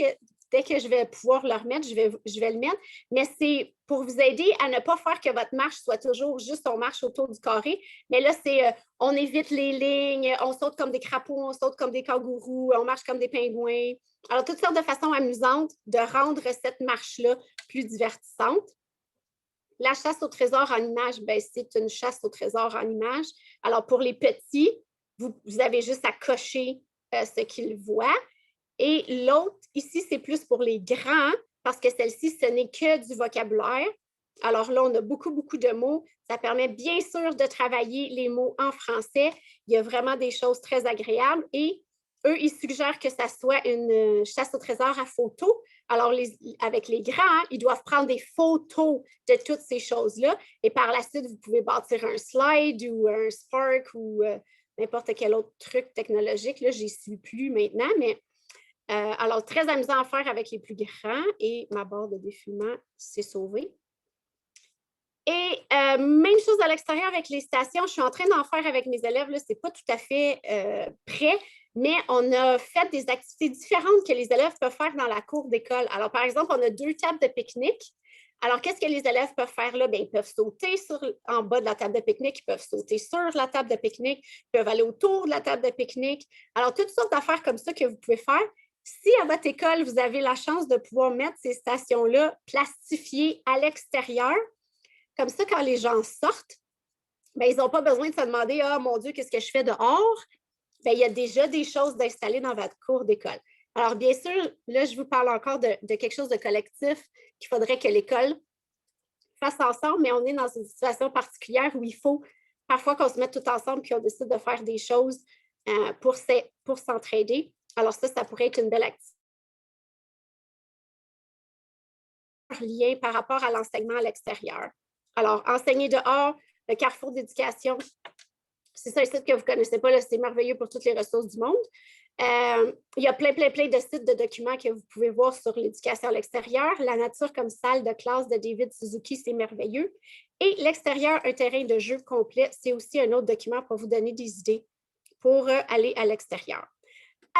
Speaker 1: que je vais pouvoir le remettre, je vais le mettre. Mais c'est pour vous aider à ne pas faire que votre marche soit toujours juste on marche autour du carré. Mais là, c'est on évite les lignes, on saute comme des crapauds, on saute comme des kangourous, on marche comme des pingouins. Alors, toutes sortes de façons amusantes de rendre cette marche-là plus divertissante. La chasse au trésor en image, c'est une chasse au trésor en image. Alors, pour les petits, vous avez juste à cocher ce qu'ils voient. Et l'autre, ici, c'est plus pour les grands, parce que celle-ci, ce n'est que du vocabulaire. Alors là, on a beaucoup, beaucoup de mots. Ça permet bien sûr de travailler les mots en français. Il y a vraiment des choses très agréables. Et eux, ils suggèrent que ça soit une chasse au trésor à photos. Alors, avec les grands, ils doivent prendre des photos de toutes ces choses-là. Et par la suite, vous pouvez bâtir un slide ou un Spark ou n'importe quel autre truc technologique. Là, je n'y suis plus maintenant, mais alors, très amusant à faire avec les plus grands et ma barre de défilement s'est sauvée. Et même chose à l'extérieur avec les stations, je suis en train d'en faire avec mes élèves, ce n'est pas tout à fait prêt, mais on a fait des activités différentes que les élèves peuvent faire dans la cour d'école. Alors, par exemple, on a 2 tables de pique-nique. Alors, qu'est-ce que les élèves peuvent faire là? Bien, ils peuvent sauter en bas de la table de pique-nique, ils peuvent sauter sur la table de pique-nique, ils peuvent aller autour de la table de pique-nique. Alors, toutes sortes d'affaires comme ça que vous pouvez faire. Si à votre école, vous avez la chance de pouvoir mettre ces stations-là plastifiées à l'extérieur, comme ça, quand les gens sortent, bien, ils n'ont pas besoin de se demander « Ah, mon Dieu, qu'est-ce que je fais dehors? » Bien, il y a déjà des choses d'installer dans votre cour d'école. Alors, bien sûr, là, je vous parle encore de quelque chose de collectif qu'il faudrait que l'école fasse ensemble, mais on est dans une situation particulière où il faut parfois qu'on se mette tout ensemble et qu'on décide de faire des choses pour s'entraider. Alors ça pourrait être une belle activité. Lien par rapport à l'enseignement à l'extérieur. Alors, enseigner dehors, le carrefour d'éducation, c'est ça le site que vous ne connaissez pas, c'est merveilleux pour toutes les ressources du monde. Il y a plein de sites de documents que vous pouvez voir sur l'éducation à l'extérieur. La nature comme salle de classe de David Suzuki, c'est merveilleux. Et l'extérieur, un terrain de jeu complet, c'est aussi un autre document pour vous donner des idées pour aller à l'extérieur.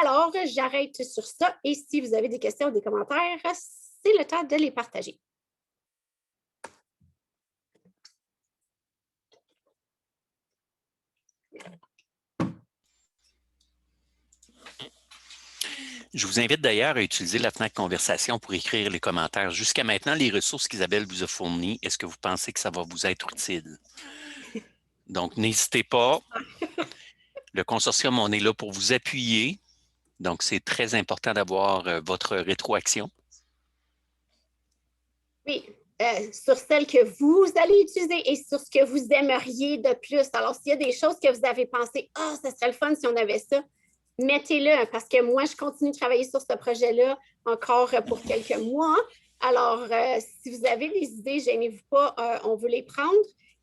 Speaker 1: Alors, j'arrête sur ça et si vous avez des questions ou des commentaires, c'est le temps de les partager.
Speaker 2: Je vous invite d'ailleurs à utiliser la fenêtre conversation pour écrire les commentaires. Jusqu'à maintenant, les ressources qu'Isabelle vous a fournies, est-ce que vous pensez que ça va vous être utile? Donc, n'hésitez pas. Le consortium, on est là pour vous appuyer. Donc, c'est très important d'avoir votre rétroaction.
Speaker 1: Oui, sur celles que vous allez utiliser et sur ce que vous aimeriez de plus. Alors, s'il y a des choses que vous avez pensé, « Ah, ça serait le fun si on avait ça », mettez-le, parce que moi, je continue de travailler sur ce projet-là encore pour quelques mois. Alors, si vous avez des idées, gênez-vous pas, on veut les prendre.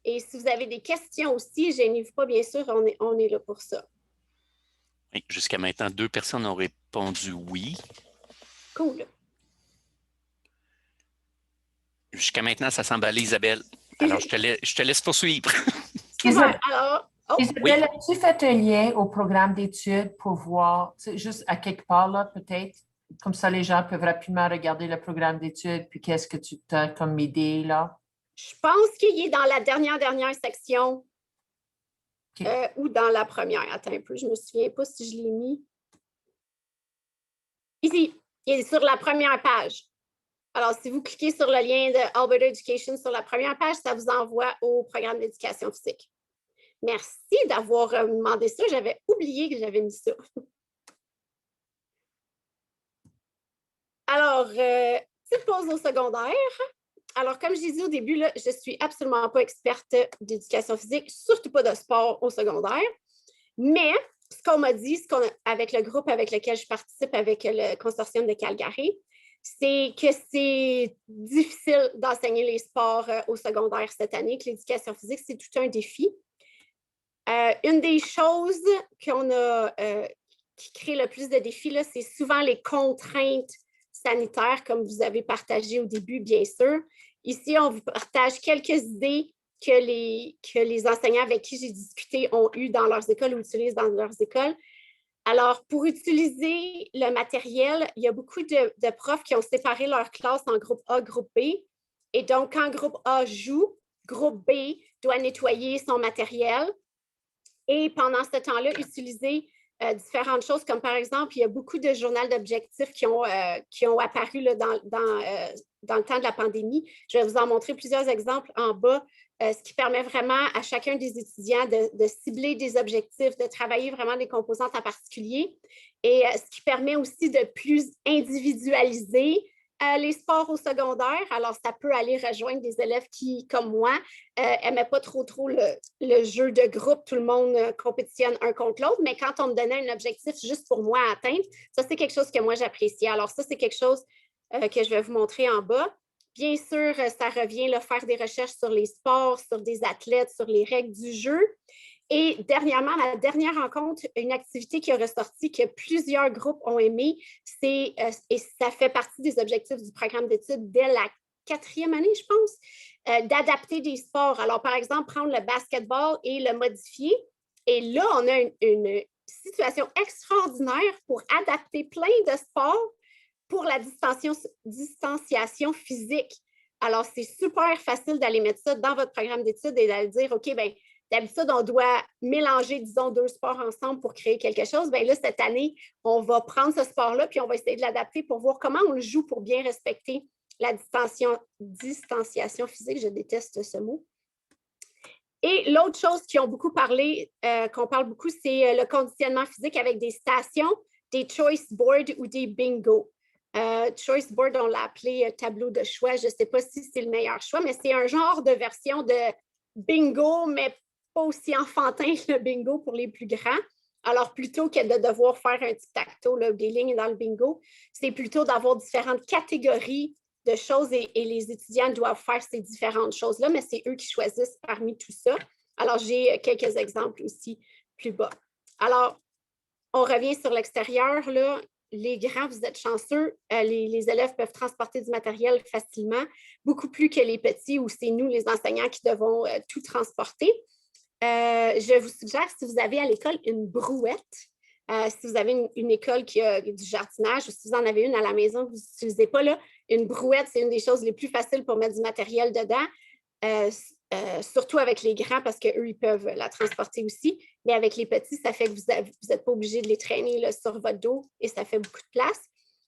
Speaker 1: Et si vous avez des questions aussi, gênez-vous pas, bien sûr, on est là pour ça.
Speaker 2: Jusqu'à maintenant, 2 personnes ont répondu oui.
Speaker 1: Cool.
Speaker 2: Jusqu'à maintenant, ça semble aller, Isabelle. Alors, je te laisse poursuivre.
Speaker 1: Super. Alors,
Speaker 5: Isabelle, as-tu fait un lien au programme d'études pour voir, juste à quelque part, là, peut-être? Comme ça, les gens peuvent rapidement regarder le programme d'études, puis qu'est-ce que tu as comme idée, là?
Speaker 1: Je pense qu'il est dans la dernière section ou dans la première. Attends un peu, je ne me souviens pas si je l'ai mis. Ici, il est sur la première page. Alors, si vous cliquez sur le lien de Alberta Education sur la première page, ça vous envoie au programme d'éducation physique. Merci d'avoir demandé ça. J'avais oublié que j'avais mis ça. Alors, petite pause au secondaire. Alors, comme je disais au début, là, je ne suis absolument pas experte d'éducation physique, surtout pas de sport au secondaire. Mais ce qu'on m'a dit, avec le groupe avec lequel je participe, avec le consortium de Calgary, c'est que c'est difficile d'enseigner les sports au secondaire cette année, que l'éducation physique, c'est tout un défi. Une des choses qui crée le plus de défis, c'est souvent les contraintes sanitaires, comme vous avez partagé au début, bien sûr. Ici, on vous partage quelques idées que les enseignants avec qui j'ai discuté ont eues dans leurs écoles ou utilisent dans leurs écoles. Alors, pour utiliser le matériel, il y a beaucoup de profs qui ont séparé leur classe en groupe A, groupe B. Et donc, quand groupe A joue, groupe B doit nettoyer son matériel. Et pendant ce temps-là, utiliser différentes choses, comme par exemple, il y a beaucoup de journaux d'objectifs qui ont apparu là, dans le temps de la pandémie. Je vais vous en montrer plusieurs exemples en bas, ce qui permet vraiment à chacun des étudiants de cibler des objectifs, de travailler vraiment des composantes en particulier, et ce qui permet aussi de plus individualiser les sports au secondaire. Alors, ça peut aller rejoindre des élèves qui, comme moi, n'aimaient pas trop le jeu de groupe. Tout le monde compétitionne un contre l'autre. Mais quand on me donnait un objectif juste pour moi à atteindre, ça, c'est quelque chose que moi, j'appréciais. Alors, ça, c'est quelque chose que je vais vous montrer en bas. Bien sûr, ça revient à faire des recherches sur les sports, sur des athlètes, sur les règles du jeu. Et dernièrement, la dernière rencontre, une activité qui a ressorti que plusieurs groupes ont aimé, et ça fait partie des objectifs du programme d'études dès la 4e année, je pense, d'adapter des sports. Alors, par exemple, prendre le basketball et le modifier. Et là, on a une situation extraordinaire pour adapter plein de sports pour la distanciation physique. Alors, c'est super facile d'aller mettre ça dans votre programme d'études et d'aller dire, OK, bien, d'habitude, on doit mélanger, disons, 2 sports ensemble pour créer quelque chose. Bien là, cette année, on va prendre ce sport-là puis on va essayer de l'adapter pour voir comment on le joue pour bien respecter la distanciation physique. Je déteste ce mot. Et l'autre chose qu'on parle beaucoup, c'est le conditionnement physique avec des stations, des choice boards ou des bingo. Choice board, on l'a appelé tableau de choix. Je ne sais pas si c'est le meilleur choix, mais c'est un genre de version de bingo, mais pas aussi enfantin que le bingo pour les plus grands. Alors, plutôt que de devoir faire un tic-tac-toe, des lignes dans le bingo, c'est plutôt d'avoir différentes catégories de choses et les étudiants doivent faire ces différentes choses-là, mais c'est eux qui choisissent parmi tout ça. Alors, j'ai quelques exemples aussi plus bas. Alors, on revient sur l'extérieur, là. Les grands, vous êtes chanceux, les élèves peuvent transporter du matériel facilement, beaucoup plus que les petits où c'est nous, les enseignants, qui devons tout transporter. Je vous suggère, si vous avez à l'école une brouette, si vous avez une école qui a du jardinage ou si vous en avez une à la maison que vous n'utilisez pas, là, une brouette, c'est une des choses les plus faciles pour mettre du matériel dedans. surtout avec les grands parce qu'eux, ils peuvent la transporter aussi. Mais avec les petits, ça fait que vous n'êtes pas obligé de les traîner là, sur votre dos et ça fait beaucoup de place.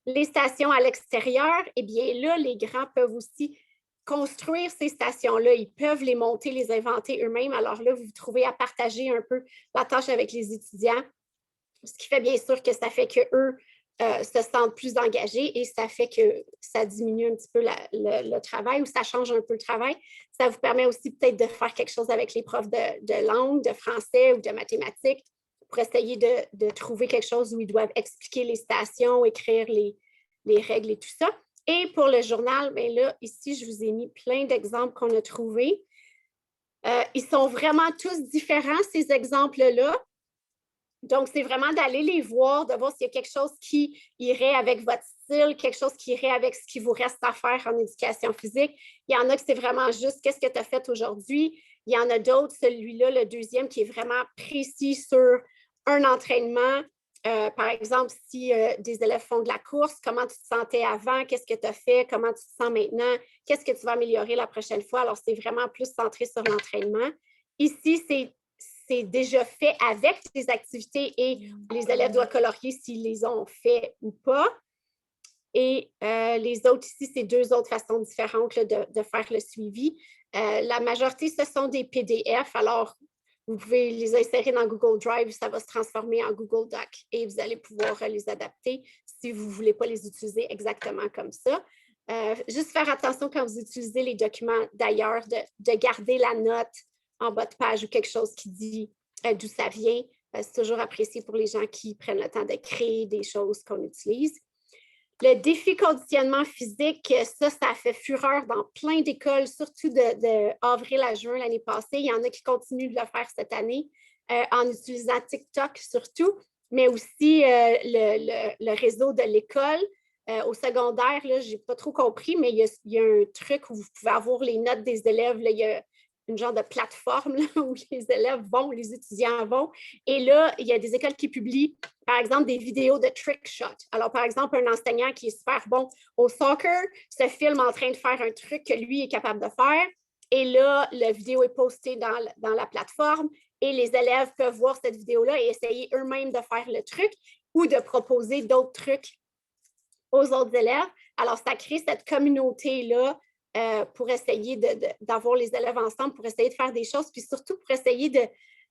Speaker 1: Les stations à l'extérieur, eh bien là, les grands peuvent aussi construire ces stations-là. Ils peuvent les monter, les inventer eux-mêmes. Alors là, vous vous trouvez à partager un peu la tâche avec les étudiants, ce qui fait bien sûr que ça fait qu'eux se sentent plus engagés et ça fait que ça diminue un petit peu le travail ou ça change un peu le travail. Ça vous permet aussi peut-être de faire quelque chose avec les profs de langue, de français ou de mathématiques pour essayer de trouver quelque chose où ils doivent expliquer les stations, écrire les règles et tout ça. Et pour le journal, bien là, ici, je vous ai mis plein d'exemples qu'on a trouvés. Ils sont vraiment tous différents, ces exemples-là. Donc, c'est vraiment d'aller les voir, de voir s'il y a quelque chose qui irait avec votre style, quelque chose qui irait avec ce qui vous reste à faire en éducation physique. Il y en a que c'est vraiment juste qu'est-ce que tu as fait aujourd'hui. Il y en a d'autres, celui-là, le deuxième, qui est vraiment précis sur un entraînement. Par exemple, si des élèves font de la course, comment tu te sentais avant, qu'est-ce que tu as fait, comment tu te sens maintenant, qu'est-ce que tu vas améliorer la prochaine fois. Alors, c'est vraiment plus centré sur l'entraînement. Ici, c'est déjà fait avec des activités et les élèves doivent colorier s'ils les ont fait ou pas. Et les autres ici, c'est deux autres façons différentes là, de faire le suivi. La majorité, ce sont des PDF. Alors, vous pouvez les insérer dans Google Drive, ça va se transformer en Google Doc et vous allez pouvoir les adapter si vous ne voulez pas les utiliser exactement comme ça. Juste faire attention quand vous utilisez les documents d'ailleurs, de garder la note en bas de page ou quelque chose qui dit d'où ça vient. C'est toujours apprécié pour les gens qui prennent le temps de créer des choses qu'on utilise. Le défi conditionnement physique, ça a fait fureur dans plein d'écoles, surtout de avril à juin l'année passée. Il y en a qui continuent de le faire cette année en utilisant TikTok surtout, mais aussi le réseau de l'école. Au secondaire, je n'ai pas trop compris, mais il y a un truc où vous pouvez avoir les notes des élèves. Là, il y a une genre de plateforme là, où les élèves vont, les étudiants vont. Et là, il y a des écoles qui publient, par exemple, des vidéos de trick shot. Alors, par exemple, un enseignant qui est super bon au soccer se filme en train de faire un truc que lui est capable de faire. Et là, la vidéo est postée dans la plateforme et les élèves peuvent voir cette vidéo-là et essayer eux-mêmes de faire le truc ou de proposer d'autres trucs aux autres élèves. Alors, ça crée cette communauté-là pour essayer d'avoir les élèves ensemble, pour essayer de faire des choses, puis surtout pour essayer de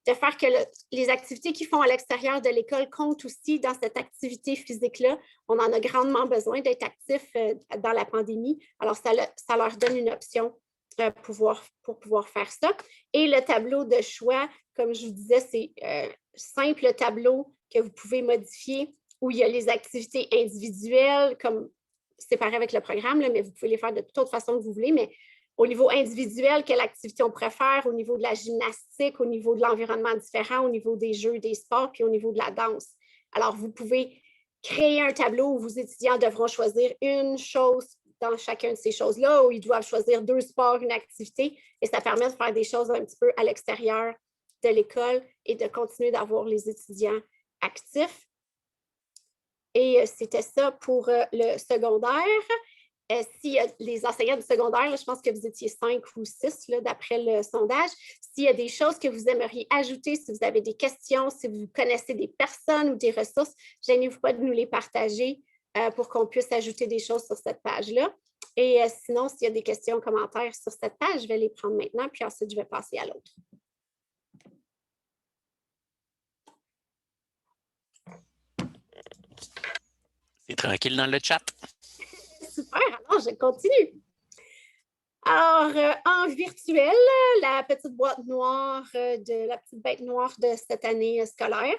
Speaker 1: faire que les activités qu'ils font à l'extérieur de l'école comptent aussi dans cette activité physique-là. On en a grandement besoin d'être actifs dans la pandémie. Alors, ça leur donne une option pour pouvoir faire ça. Et le tableau de choix, comme je vous disais, c'est simple tableau que vous pouvez modifier où il y a les activités individuelles, comme séparées avec le programme, là, mais vous pouvez les faire de toute autre façon que vous voulez, mais au niveau individuel, quelle activité on préfère, au niveau de la gymnastique, au niveau de l'environnement différent, au niveau des jeux, des sports, puis au niveau de la danse. Alors, vous pouvez créer un tableau où vos étudiants devront choisir une chose dans chacune de ces choses-là, où ils doivent choisir 2 sports, une activité, et ça permet de faire des choses un petit peu à l'extérieur de l'école et de continuer d'avoir les étudiants actifs. Et c'était ça pour le secondaire. Si les enseignants du secondaire, là, je pense que vous étiez 5 ou 6 d'après le sondage, s'il y a des choses que vous aimeriez ajouter, si vous avez des questions, si vous connaissez des personnes ou des ressources, gênez-vous pas de nous les partager pour qu'on puisse ajouter des choses sur cette page-là. Et sinon, s'il y a des questions, commentaires sur cette page, je vais les prendre maintenant, puis ensuite, je vais passer à l'autre.
Speaker 2: C'est tranquille dans le chat.
Speaker 1: Super, alors je continue. Alors, en virtuel, la petite boîte noire la petite bête noire de cette année scolaire.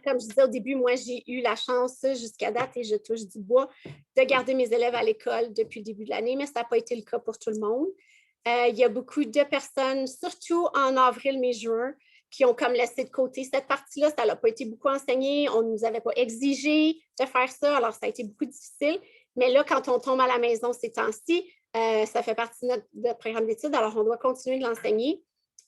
Speaker 1: Comme je disais au début, moi, j'ai eu la chance jusqu'à date, et je touche du bois, de garder mes élèves à l'école depuis le début de l'année, mais ça n'a pas été le cas pour tout le monde. Il y a beaucoup de personnes, surtout en avril, mai, juin, qui ont comme laissé de côté cette partie-là. Ça n'a pas été beaucoup enseigné. On ne nous avait pas exigé de faire ça, alors ça a été beaucoup difficile. Mais là, quand on tombe à la maison ces temps-ci, ça fait partie de notre programme d'études, alors on doit continuer de l'enseigner.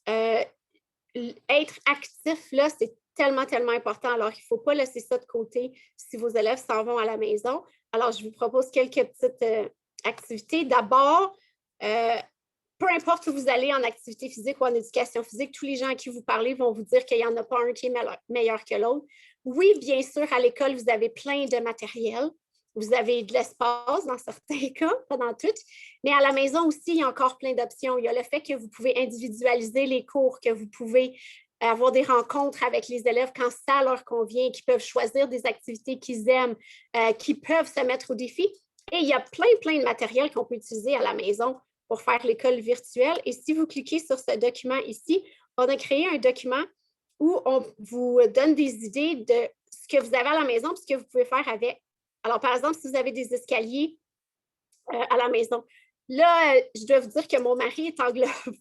Speaker 1: Être actif, là, c'est tellement, tellement important. Alors, il ne faut pas laisser ça de côté si vos élèves s'en vont à la maison. Alors, je vous propose quelques petites activités. D'abord, peu importe où vous allez en activité physique ou en éducation physique, tous les gens à qui vous parlez vont vous dire qu'il n'y en a pas un qui est meilleur que l'autre. Oui, bien sûr, à l'école, vous avez plein de matériel. Vous avez de l'espace dans certains cas, pas dans toutes. Mais à la maison aussi, il y a encore plein d'options. Il y a le fait que vous pouvez individualiser les cours, que vous pouvez avoir des rencontres avec les élèves quand ça leur convient, qui peuvent choisir des activités qu'ils aiment, qui peuvent se mettre au défi. Et il y a plein de matériel qu'on peut utiliser à la maison pour faire l'école virtuelle. Et si vous cliquez sur ce document ici, on a créé un document où on vous donne des idées de ce que vous avez à la maison et ce que vous pouvez faire avec. Alors, par exemple, si vous avez des escaliers à la maison, là, je dois vous dire que mon mari est anglophone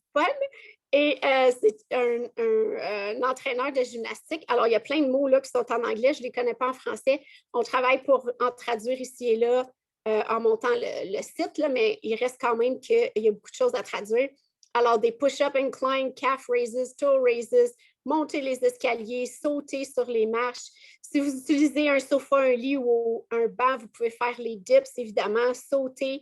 Speaker 1: et c'est un entraîneur de gymnastique. Alors, il y a plein de mots là, qui sont en anglais, je ne les connais pas en français. On travaille pour en traduire ici et là en montant le site, là, mais il reste quand même qu'il y a beaucoup de choses à traduire. Alors, des push-up, incline, calf raises, toe raises, monter les escaliers, sauter sur les marches. Si vous utilisez un sofa, un lit ou un banc, vous pouvez faire les dips, évidemment, sauter.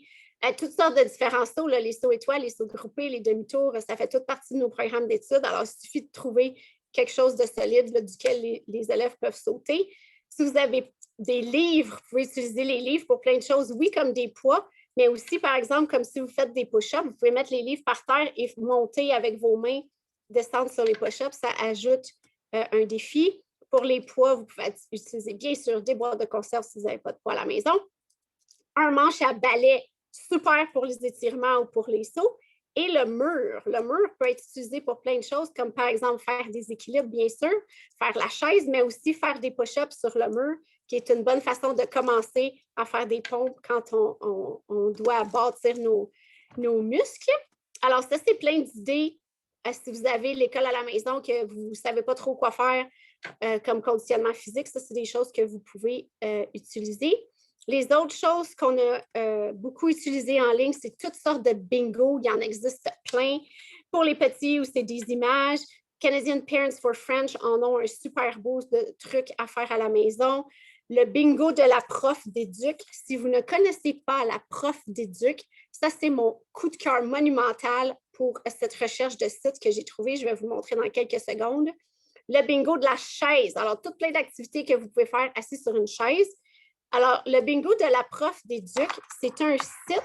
Speaker 1: Toutes sortes de différents sauts, là, les sauts étoiles, les sauts groupés, les demi-tours, ça fait toute partie de nos programmes d'études. Alors, il suffit de trouver quelque chose de solide là, duquel les élèves peuvent sauter. Si vous avez des livres, vous pouvez utiliser les livres pour plein de choses, oui, comme des poids, mais aussi, par exemple, comme si vous faites des push-ups, vous pouvez mettre les livres par terre et monter avec vos mains, descendre sur les push-ups, ça ajoute un défi. Pour les poids, vous pouvez utiliser bien sûr des boîtes de conserve si vous n'avez pas de poids à la maison. Un manche à balai, super pour les étirements ou pour les sauts. Et le mur peut être utilisé pour plein de choses, comme par exemple faire des équilibres, bien sûr, faire la chaise, mais aussi faire des push-ups sur le mur, qui est une bonne façon de commencer à faire des pompes quand on doit bâtir nos muscles. Alors, ça, c'est plein d'idées. Si vous avez l'école à la maison, que vous ne savez pas trop quoi faire comme conditionnement physique, ça, c'est des choses que vous pouvez utiliser. Les autres choses qu'on a beaucoup utilisées en ligne, c'est toutes sortes de bingo. Il y en existe plein. Pour les petits, où c'est des images. Canadian Parents for French en ont un super beau truc à faire à la maison. Le bingo de la prof d'éduc. Si vous ne connaissez pas la prof d'éduc, ça, c'est mon coup de cœur monumental pour cette recherche de site que j'ai trouvé. Je vais vous montrer dans quelques secondes. Le bingo de la chaise. Alors, toutes plein d'activités que vous pouvez faire assis sur une chaise. Alors, le bingo de la prof d'éduc, c'est un site.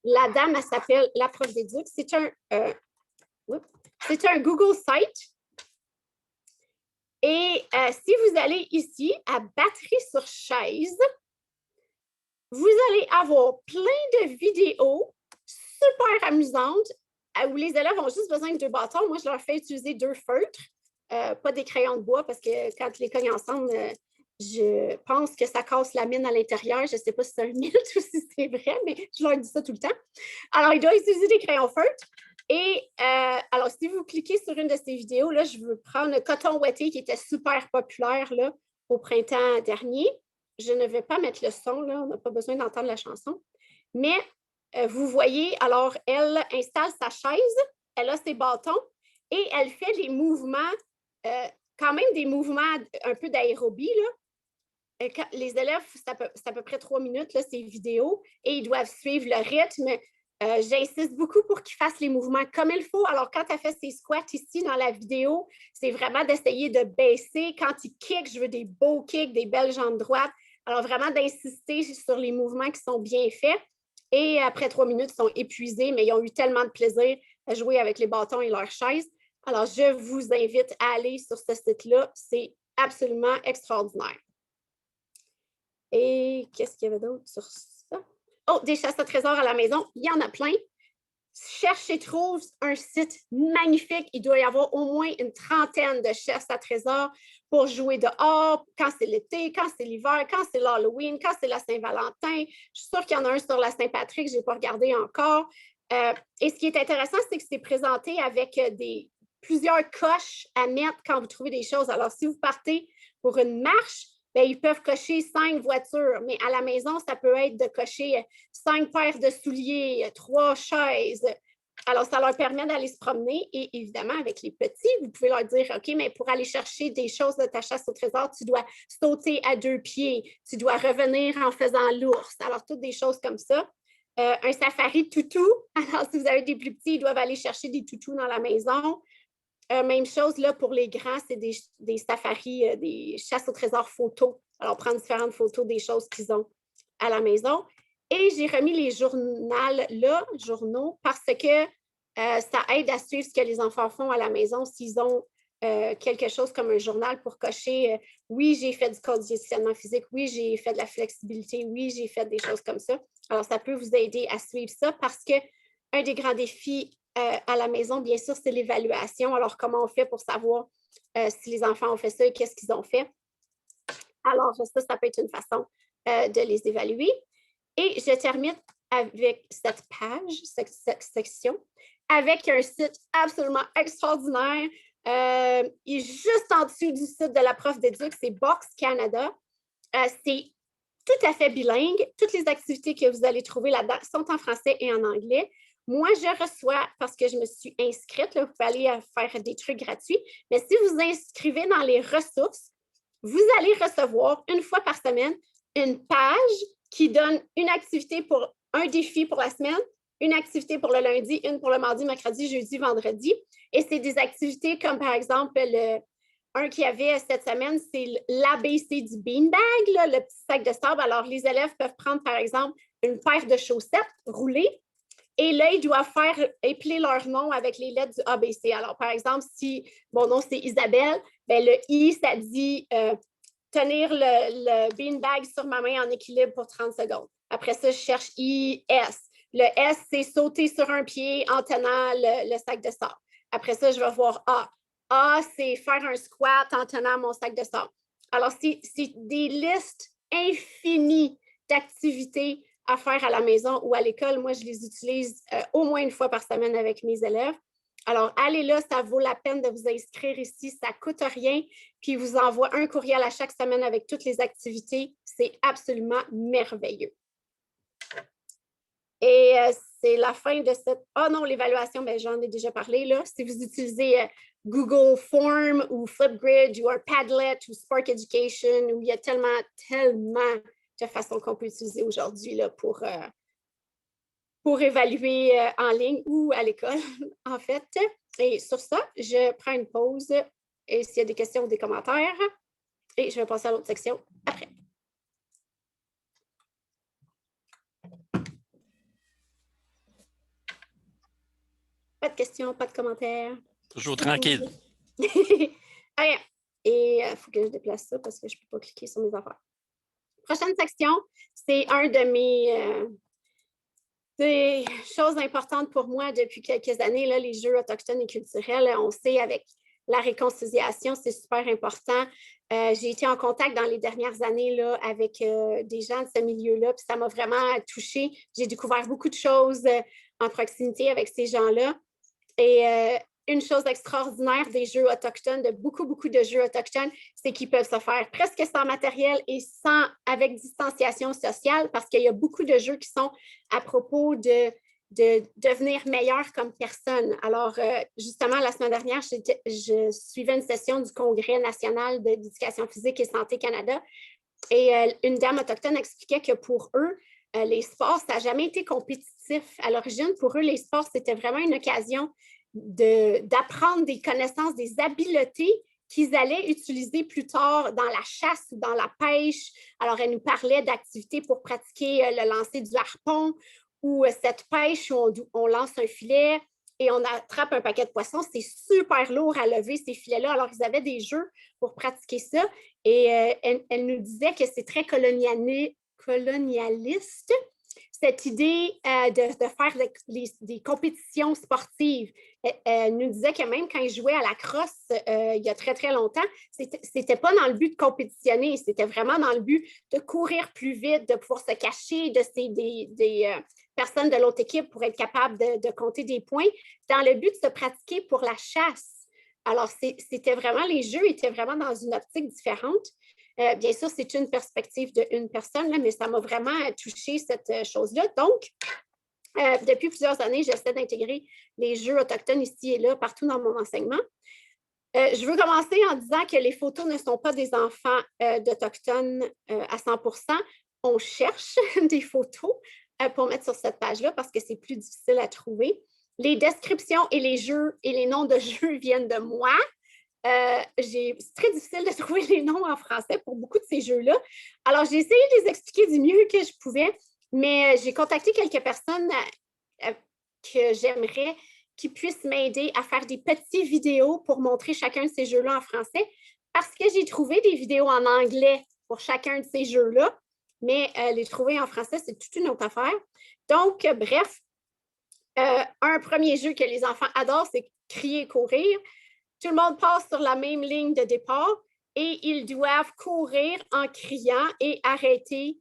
Speaker 1: La dame, elle s'appelle la prof d'éduc. C'est un Google site. Et si vous allez ici à batterie sur chaise, vous allez avoir plein de vidéos super amusantes où les élèves ont juste besoin de 2 bâtons. Moi, je leur fais utiliser 2 feutres, pas des crayons de bois, parce que quand tu les cognes ensemble, je pense que ça casse la mine à l'intérieur. Je ne sais pas si c'est un mythe ou si c'est vrai, mais je leur dis ça tout le temps. Alors, ils doivent utiliser des crayons feutres. Et alors, si vous cliquez sur une de ces vidéos, là, je veux prendre Coton Ouaté qui était super populaire là, au printemps dernier. Je ne vais pas mettre le son, là, on n'a pas besoin d'entendre la chanson. Mais vous voyez, alors, elle installe sa chaise, elle a ses bâtons et elle fait les mouvements, quand même des mouvements un peu d'aérobie, là. Les élèves, c'est à peu près 3 minutes, là, ces vidéos, et ils doivent suivre le rythme. J'insiste beaucoup pour qu'ils fassent les mouvements comme il faut. Alors, quand elle fait ses squats ici dans la vidéo, c'est vraiment d'essayer de baisser. Quand ils kick, je veux des beaux kicks, des belles jambes droites. Alors, vraiment d'insister sur les mouvements qui sont bien faits. Et après 3 minutes, ils sont épuisés, mais ils ont eu tellement de plaisir à jouer avec les bâtons et leurs chaises. Alors, je vous invite à aller sur ce site-là. C'est absolument extraordinaire. Et qu'est-ce qu'il y avait d'autre sur ça? Oh, des chasses à trésors à la maison. Il y en a plein. Cherche et trouve un site magnifique. Il doit y avoir au moins une 30aine de chasses à trésors pour jouer dehors, quand c'est l'été, quand c'est l'hiver, quand c'est l'Halloween, quand c'est la Saint-Valentin. Je suis sûre qu'il y en a un sur la Saint-Patrick, je n'ai pas regardé encore. Et ce qui est intéressant, c'est que c'est présenté avec plusieurs coches à mettre quand vous trouvez des choses. Alors, si vous partez pour une marche, bien, ils peuvent cocher 5 voitures, mais à la maison, ça peut être de cocher 5 paires de souliers, 3 chaises. Alors, ça leur permet d'aller se promener et évidemment, avec les petits, vous pouvez leur dire, OK, mais pour aller chercher des choses de ta chasse au trésor, tu dois sauter à 2 pieds, tu dois revenir en faisant l'ours. Alors, toutes des choses comme ça. un safari toutou. Alors, si vous avez des plus petits, ils doivent aller chercher des toutous dans la maison. Même chose là pour les grands, c'est des safaris, des chasses au trésor photos. Alors, prendre différentes photos des choses qu'ils ont à la maison. Et j'ai remis les journaux, parce que ça aide à suivre ce que les enfants font à la maison s'ils ont quelque chose comme un journal pour cocher. Oui, j'ai fait du conditionnement physique. Oui, j'ai fait de la flexibilité. Oui, j'ai fait des choses comme ça. Alors, ça peut vous aider à suivre ça parce qu'un des grands défis à la maison, bien sûr, c'est l'évaluation. Alors, comment on fait pour savoir si les enfants ont fait ça et qu'est-ce qu'ils ont fait? Alors, ça peut être une façon de les évaluer. Et je termine avec cette page, cette section, avec un site absolument extraordinaire. Il est juste en dessous du site de la prof d'éduc, c'est Box Canada. C'est tout à fait bilingue. Toutes les activités que vous allez trouver là-dedans sont en français et en anglais. Moi, je reçois, parce que je me suis inscrite, là, vous pouvez aller faire des trucs gratuits, mais si vous vous inscrivez dans les ressources, vous allez recevoir une fois par semaine une page qui donne une activité pour un défi pour la semaine, une activité pour le lundi, une pour le mardi, mercredi, jeudi, vendredi. Et c'est des activités comme, par exemple, un qu'il y avait cette semaine, c'est l'ABC du beanbag, là, le petit sac de sable. Alors, les élèves peuvent prendre, par exemple, une paire de chaussettes roulées et là, ils doivent faire épeler leur nom avec les lettres du ABC. Alors, par exemple, si mon nom, c'est Isabelle, bien, le I, ça dit tenir le beanbag sur ma main en équilibre pour 30 secondes. Après ça, je cherche I, S. Le S, c'est sauter sur un pied en tenant le sac de sable. Après ça, je vais voir A. A, c'est faire un squat en tenant mon sac de sable. Alors, c'est des listes infinies d'activités à faire à la maison ou à l'école. Moi, je les utilise au moins une fois par semaine avec mes élèves. Alors, allez là, ça vaut la peine de vous inscrire ici, ça ne coûte rien. Puis, ils vous envoient un courriel à chaque semaine avec toutes les activités. C'est absolument merveilleux. Et c'est la fin de cette... Oh non, l'évaluation, ben, j'en ai déjà parlé. Là. Si vous utilisez Google Form ou Flipgrid ou Padlet ou Spark Education, où il y a tellement de façons qu'on peut utiliser aujourd'hui pour évaluer en ligne ou à l'école, en fait. Et sur ça, je prends une pause et s'il y a des questions ou des commentaires, et je vais passer à l'autre section après. Pas de questions, pas de commentaires.
Speaker 2: Toujours tranquille.
Speaker 1: Et il faut que je déplace ça parce que je ne peux pas cliquer sur mes affaires. Prochaine section, c'est un de mes... des choses importantes pour moi depuis quelques années, là, les jeux autochtones et culturels. On sait avec la réconciliation, c'est super important. J'ai été en contact dans les dernières années là, avec des gens de ce milieu-là, puis ça m'a vraiment touchée. J'ai découvert beaucoup de choses en proximité avec ces gens-là. Et une chose extraordinaire des jeux autochtones, de beaucoup de jeux autochtones, c'est qu'ils peuvent se faire presque sans matériel et avec distanciation sociale, parce qu'il y a beaucoup de jeux qui sont à propos de devenir meilleur comme personne. Alors, justement, la semaine dernière, je suivais une session du Congrès national d'éducation physique et santé Canada et une dame autochtone expliquait que pour eux, les sports, ça n'a jamais été compétitif. À l'origine, pour eux, les sports, c'était vraiment une occasion d'apprendre des connaissances, des habiletés qu'ils allaient utiliser plus tard dans la chasse ou dans la pêche. Alors, elle nous parlait d'activités pour pratiquer le lancer du harpon ou cette pêche où on lance un filet et on attrape un paquet de poissons. C'est super lourd à lever ces filets-là. Alors, ils avaient des jeux pour pratiquer ça. Et elle nous disait que c'est très colonialiste, cette idée de faire des compétitions sportives. Elle nous disait que même quand ils jouaient à la crosse il y a très, très longtemps, c'était pas dans le but de compétitionner, c'était vraiment dans le but de courir plus vite, de pouvoir se cacher des personnes de l'autre équipe pour être capable de compter des points, dans le but de se pratiquer pour la chasse. Alors, les jeux étaient vraiment dans une optique différente. Bien sûr, c'est une perspective d'une personne, là, mais ça m'a vraiment touché cette chose-là. Donc, depuis plusieurs années, j'essaie d'intégrer les jeux autochtones ici et là, partout dans mon enseignement. Je veux commencer en disant que les photos ne sont pas des enfants d'Autochtones à 100%. On cherche des photos. pour mettre sur cette page-là parce que c'est plus difficile à trouver. Les descriptions et les jeux et les noms de jeux viennent de moi. C'est très difficile de trouver les noms en français pour beaucoup de ces jeux-là. Alors, j'ai essayé de les expliquer du mieux que je pouvais, mais j'ai contacté quelques personnes que j'aimerais qui puissent m'aider à faire des petites vidéos pour montrer chacun de ces jeux-là en français parce que j'ai trouvé des vidéos en anglais pour chacun de ces jeux-là, mais les trouver en français, c'est toute une autre affaire. Donc, bref, un premier jeu que les enfants adorent, c'est crier et courir. Tout le monde passe sur la même ligne de départ et ils doivent courir en criant et arrêter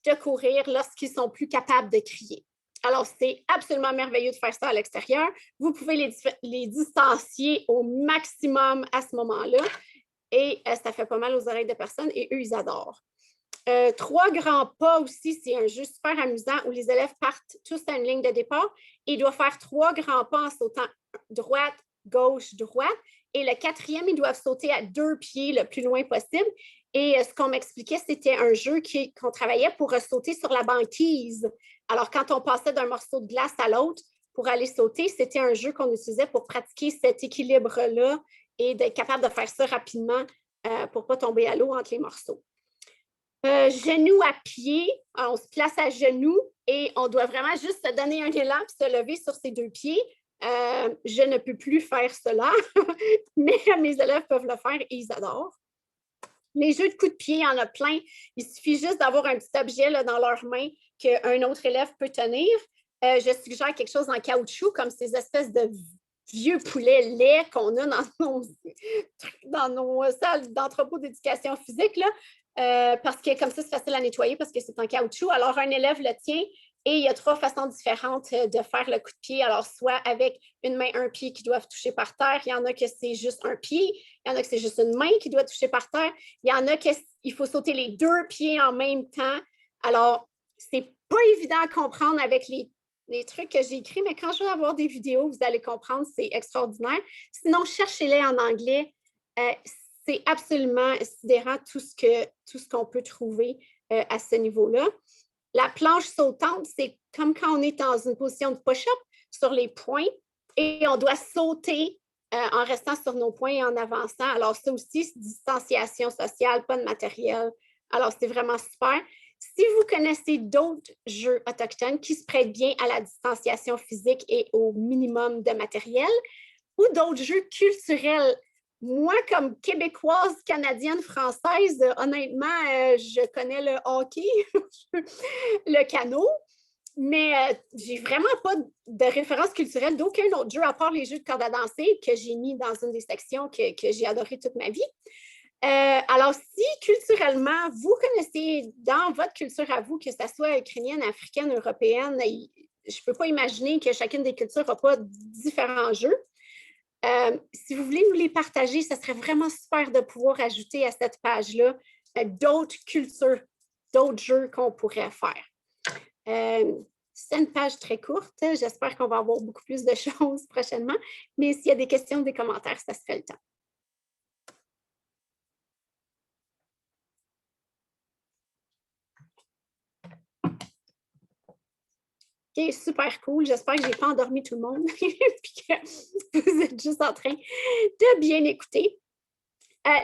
Speaker 1: de courir lorsqu'ils ne sont plus capables de crier. Alors, c'est absolument merveilleux de faire ça à l'extérieur. Vous pouvez les distancier au maximum à ce moment-là et ça fait pas mal aux oreilles de personnes et eux, ils adorent. 3 grands pas aussi, c'est un jeu super amusant où les élèves partent tous à une ligne de départ et ils doivent faire 3 grands pas en sautant droite, gauche, droite. Et le 4e, ils doivent sauter à 2 pieds le plus loin possible. Et ce qu'on m'expliquait, c'était un jeu qu'on travaillait pour sauter sur la banquise. Alors, quand on passait d'un morceau de glace à l'autre pour aller sauter, c'était un jeu qu'on utilisait pour pratiquer cet équilibre-là et d'être capable de faire ça rapidement pour ne pas tomber à l'eau entre les morceaux. Genoux à pied, on se place à genoux et on doit vraiment juste se donner un élan et se lever sur ses 2 pieds. Je ne peux plus faire cela, mais mes élèves peuvent le faire et ils adorent. Les jeux de coups de pied, il y en a plein. Il suffit juste d'avoir un petit objet là, dans leurs mains qu'un autre élève peut tenir. Je suggère quelque chose en caoutchouc, comme ces espèces de vieux poulets laids qu'on a dans nos salles d'entrepôt d'éducation physique, là, parce que comme ça, c'est facile à nettoyer parce que c'est en caoutchouc. Alors, un élève le tient et il y a 3 façons différentes de faire le coup de pied. Alors, soit avec une main, un pied qui doivent toucher par terre. Il y en a que c'est juste un pied. Il y en a que c'est juste une main qui doit toucher par terre. Il y en a qu'il faut sauter les 2 pieds en même temps. Alors, c'est pas évident à comprendre avec les trucs que j'ai écrits, mais quand je vais avoir des vidéos, vous allez comprendre, c'est extraordinaire. Sinon, cherchez-les en anglais. C'est absolument sidérant tout ce qu'on peut trouver à ce niveau-là. La planche sautante, c'est comme quand on est dans une position de push-up sur les points et on doit sauter en restant sur nos points et en avançant. Alors, ça aussi, c'est distanciation sociale, pas de matériel. Alors, c'est vraiment super. Si vous connaissez d'autres jeux autochtones qui se prêtent bien à la distanciation physique et au minimum de matériel, ou d'autres jeux culturels, moi, comme Québécoise, Canadienne, Française, honnêtement, je connais le hockey, le canot, mais j'ai vraiment pas de référence culturelle d'aucun autre jeu à part les jeux de corde à danser que j'ai mis dans une des sections que j'ai adoré toute ma vie. Alors, si culturellement, vous connaissez dans votre culture à vous, que ce soit ukrainienne, africaine, européenne, je ne peux pas imaginer que chacune des cultures n'a pas différents jeux. Si vous voulez nous les partager, ce serait vraiment super de pouvoir ajouter à cette page-là d'autres cultures, d'autres jeux qu'on pourrait faire. C'est une page très courte. J'espère qu'on va avoir beaucoup plus de choses prochainement. Mais s'il y a des questions, des commentaires, ça serait le temps. OK, super cool. J'espère que je n'ai pas endormi tout le monde et que vous êtes juste en train de bien écouter.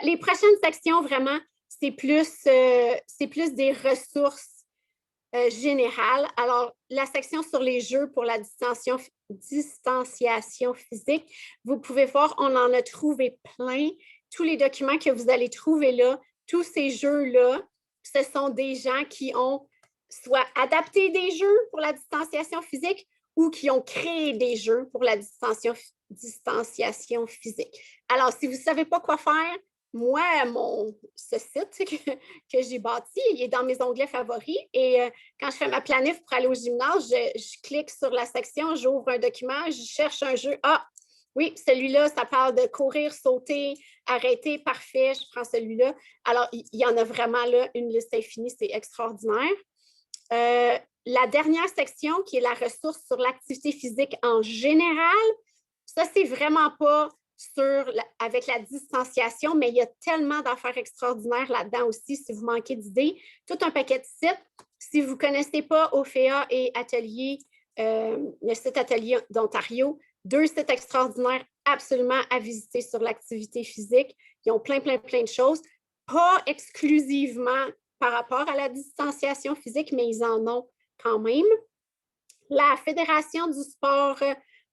Speaker 1: Les prochaines sections, vraiment, c'est plus des ressources générales. Alors, la section sur les jeux pour la distanciation physique, vous pouvez voir, on en a trouvé plein. Tous les documents que vous allez trouver là, tous ces jeux-là, ce sont des gens qui ont soit adapté des jeux pour la distanciation physique ou qui ont créé des jeux pour la distanciation physique. Alors, si vous ne savez pas quoi faire, moi, ce site que j'ai bâti, il est dans mes onglets favoris et quand je fais ma planif pour aller au gymnase, je clique sur la section, j'ouvre un document, je cherche un jeu. Ah, oui, celui-là, ça parle de courir, sauter, arrêter, parfait, je prends celui-là. Alors, il y en a vraiment là une liste infinie, c'est extraordinaire. La dernière section, qui est la ressource sur l'activité physique en général, ça, c'est vraiment pas avec la distanciation, mais il y a tellement d'affaires extraordinaires là-dedans aussi si vous manquez d'idées. Tout un paquet de sites. Si vous ne connaissez pas Ophéa et Atelier, le site Atelier d'Ontario, 2 sites extraordinaires absolument à visiter sur l'activité physique. Ils ont plein de choses, pas exclusivement par rapport à la distanciation physique, mais ils en ont quand même. La Fédération du sport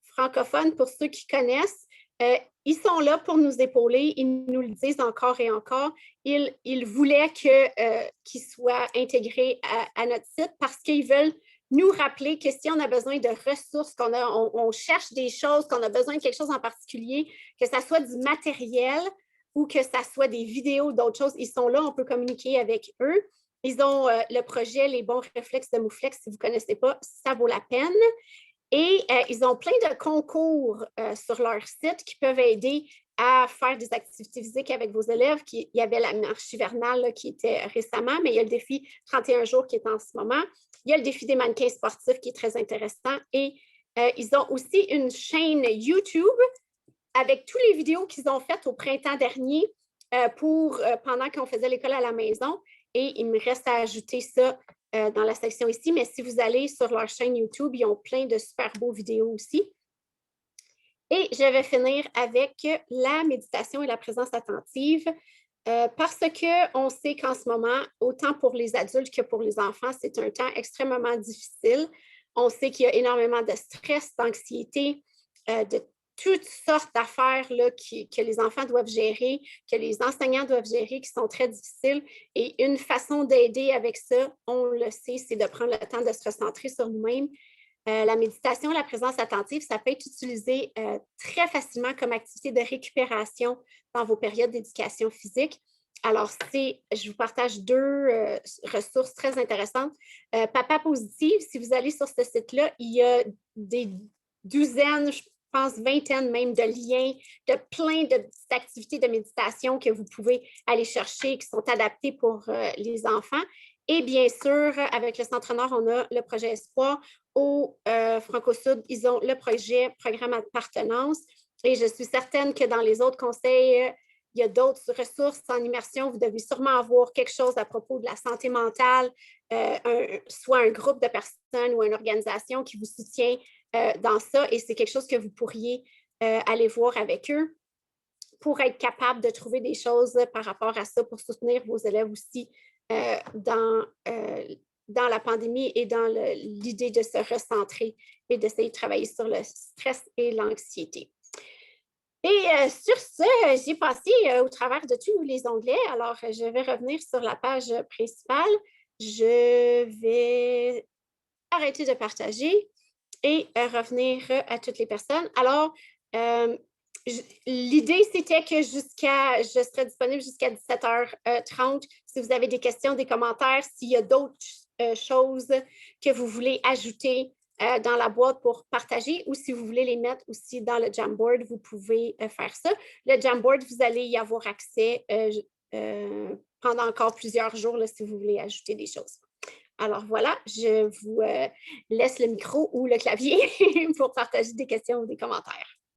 Speaker 1: francophone, pour ceux qui connaissent, ils sont là pour nous épauler. Ils nous le disent encore et encore. Ils voulaient qu'ils soient intégrés à notre site parce qu'ils veulent nous rappeler que si on a besoin de ressources, on cherche des choses, qu'on a besoin de quelque chose en particulier, que ça soit du matériel ou que ça soit des vidéos, d'autres choses, ils sont là, on peut communiquer avec eux. Ils ont le projet Les bons réflexes de Mouflex, si vous ne connaissez pas, ça vaut la peine. Et ils ont plein de concours sur leur site qui peuvent aider à faire des activités physiques avec vos élèves. Il y avait la marche hivernale là, qui était récemment, mais il y a le défi 31 jours qui est en ce moment. Il y a le défi des mannequins sportifs qui est très intéressant. Et ils ont aussi une chaîne YouTube avec toutes les vidéos qu'ils ont faites au printemps dernier pendant qu'on faisait l'école à la maison. Et il me reste à ajouter ça dans la section ici, mais si vous allez sur leur chaîne YouTube, ils ont plein de super beaux vidéos aussi. Et je vais finir avec la méditation et la présence attentive parce qu'on sait qu'en ce moment, autant pour les adultes que pour les enfants, c'est un temps extrêmement difficile. On sait qu'il y a énormément de stress, d'anxiété, de toutes sortes d'affaires là, que les enfants doivent gérer, que les enseignants doivent gérer, qui sont très difficiles. Et une façon d'aider avec ça, on le sait, c'est de prendre le temps de se recentrer sur nous-mêmes. La méditation, la présence attentive, ça peut être utilisé très facilement comme activité de récupération dans vos périodes d'éducation physique. Alors, je vous partage 2 ressources très intéressantes. Papa Positive, si vous allez sur ce site-là, il y a des douzaines, je pense vingtaine même de liens, de plein de petites activités de méditation que vous pouvez aller chercher, qui sont adaptées pour les enfants. Et bien sûr, avec le Centre Nord, on a le projet Espoir. Au Franco-Sud, ils ont le programme appartenance. Et je suis certaine que dans les autres conseils, il y a d'autres ressources en immersion. Vous devez sûrement avoir quelque chose à propos de la santé mentale, soit un groupe de personnes ou une organisation qui vous soutient dans ça. Et c'est quelque chose que vous pourriez aller voir avec eux pour être capable de trouver des choses par rapport à ça pour soutenir vos élèves aussi dans la pandémie et dans l'idée de se recentrer et d'essayer de travailler sur le stress et l'anxiété. Et sur ce, j'ai passé au travers de tous les onglets. Alors, je vais revenir sur la page principale. Je vais arrêter de partager et revenir à toutes les personnes. Alors, l'idée, c'était que je serais disponible jusqu'à 17h30. Si vous avez des questions, des commentaires, s'il y a d'autres choses que vous voulez ajouter dans la boîte pour partager ou si vous voulez les mettre aussi dans le Jamboard, vous pouvez faire ça. Le Jamboard, vous allez y avoir accès pendant encore plusieurs jours là, si vous voulez ajouter des choses. Alors voilà, je vous laisse le micro ou le clavier pour partager des questions ou des commentaires.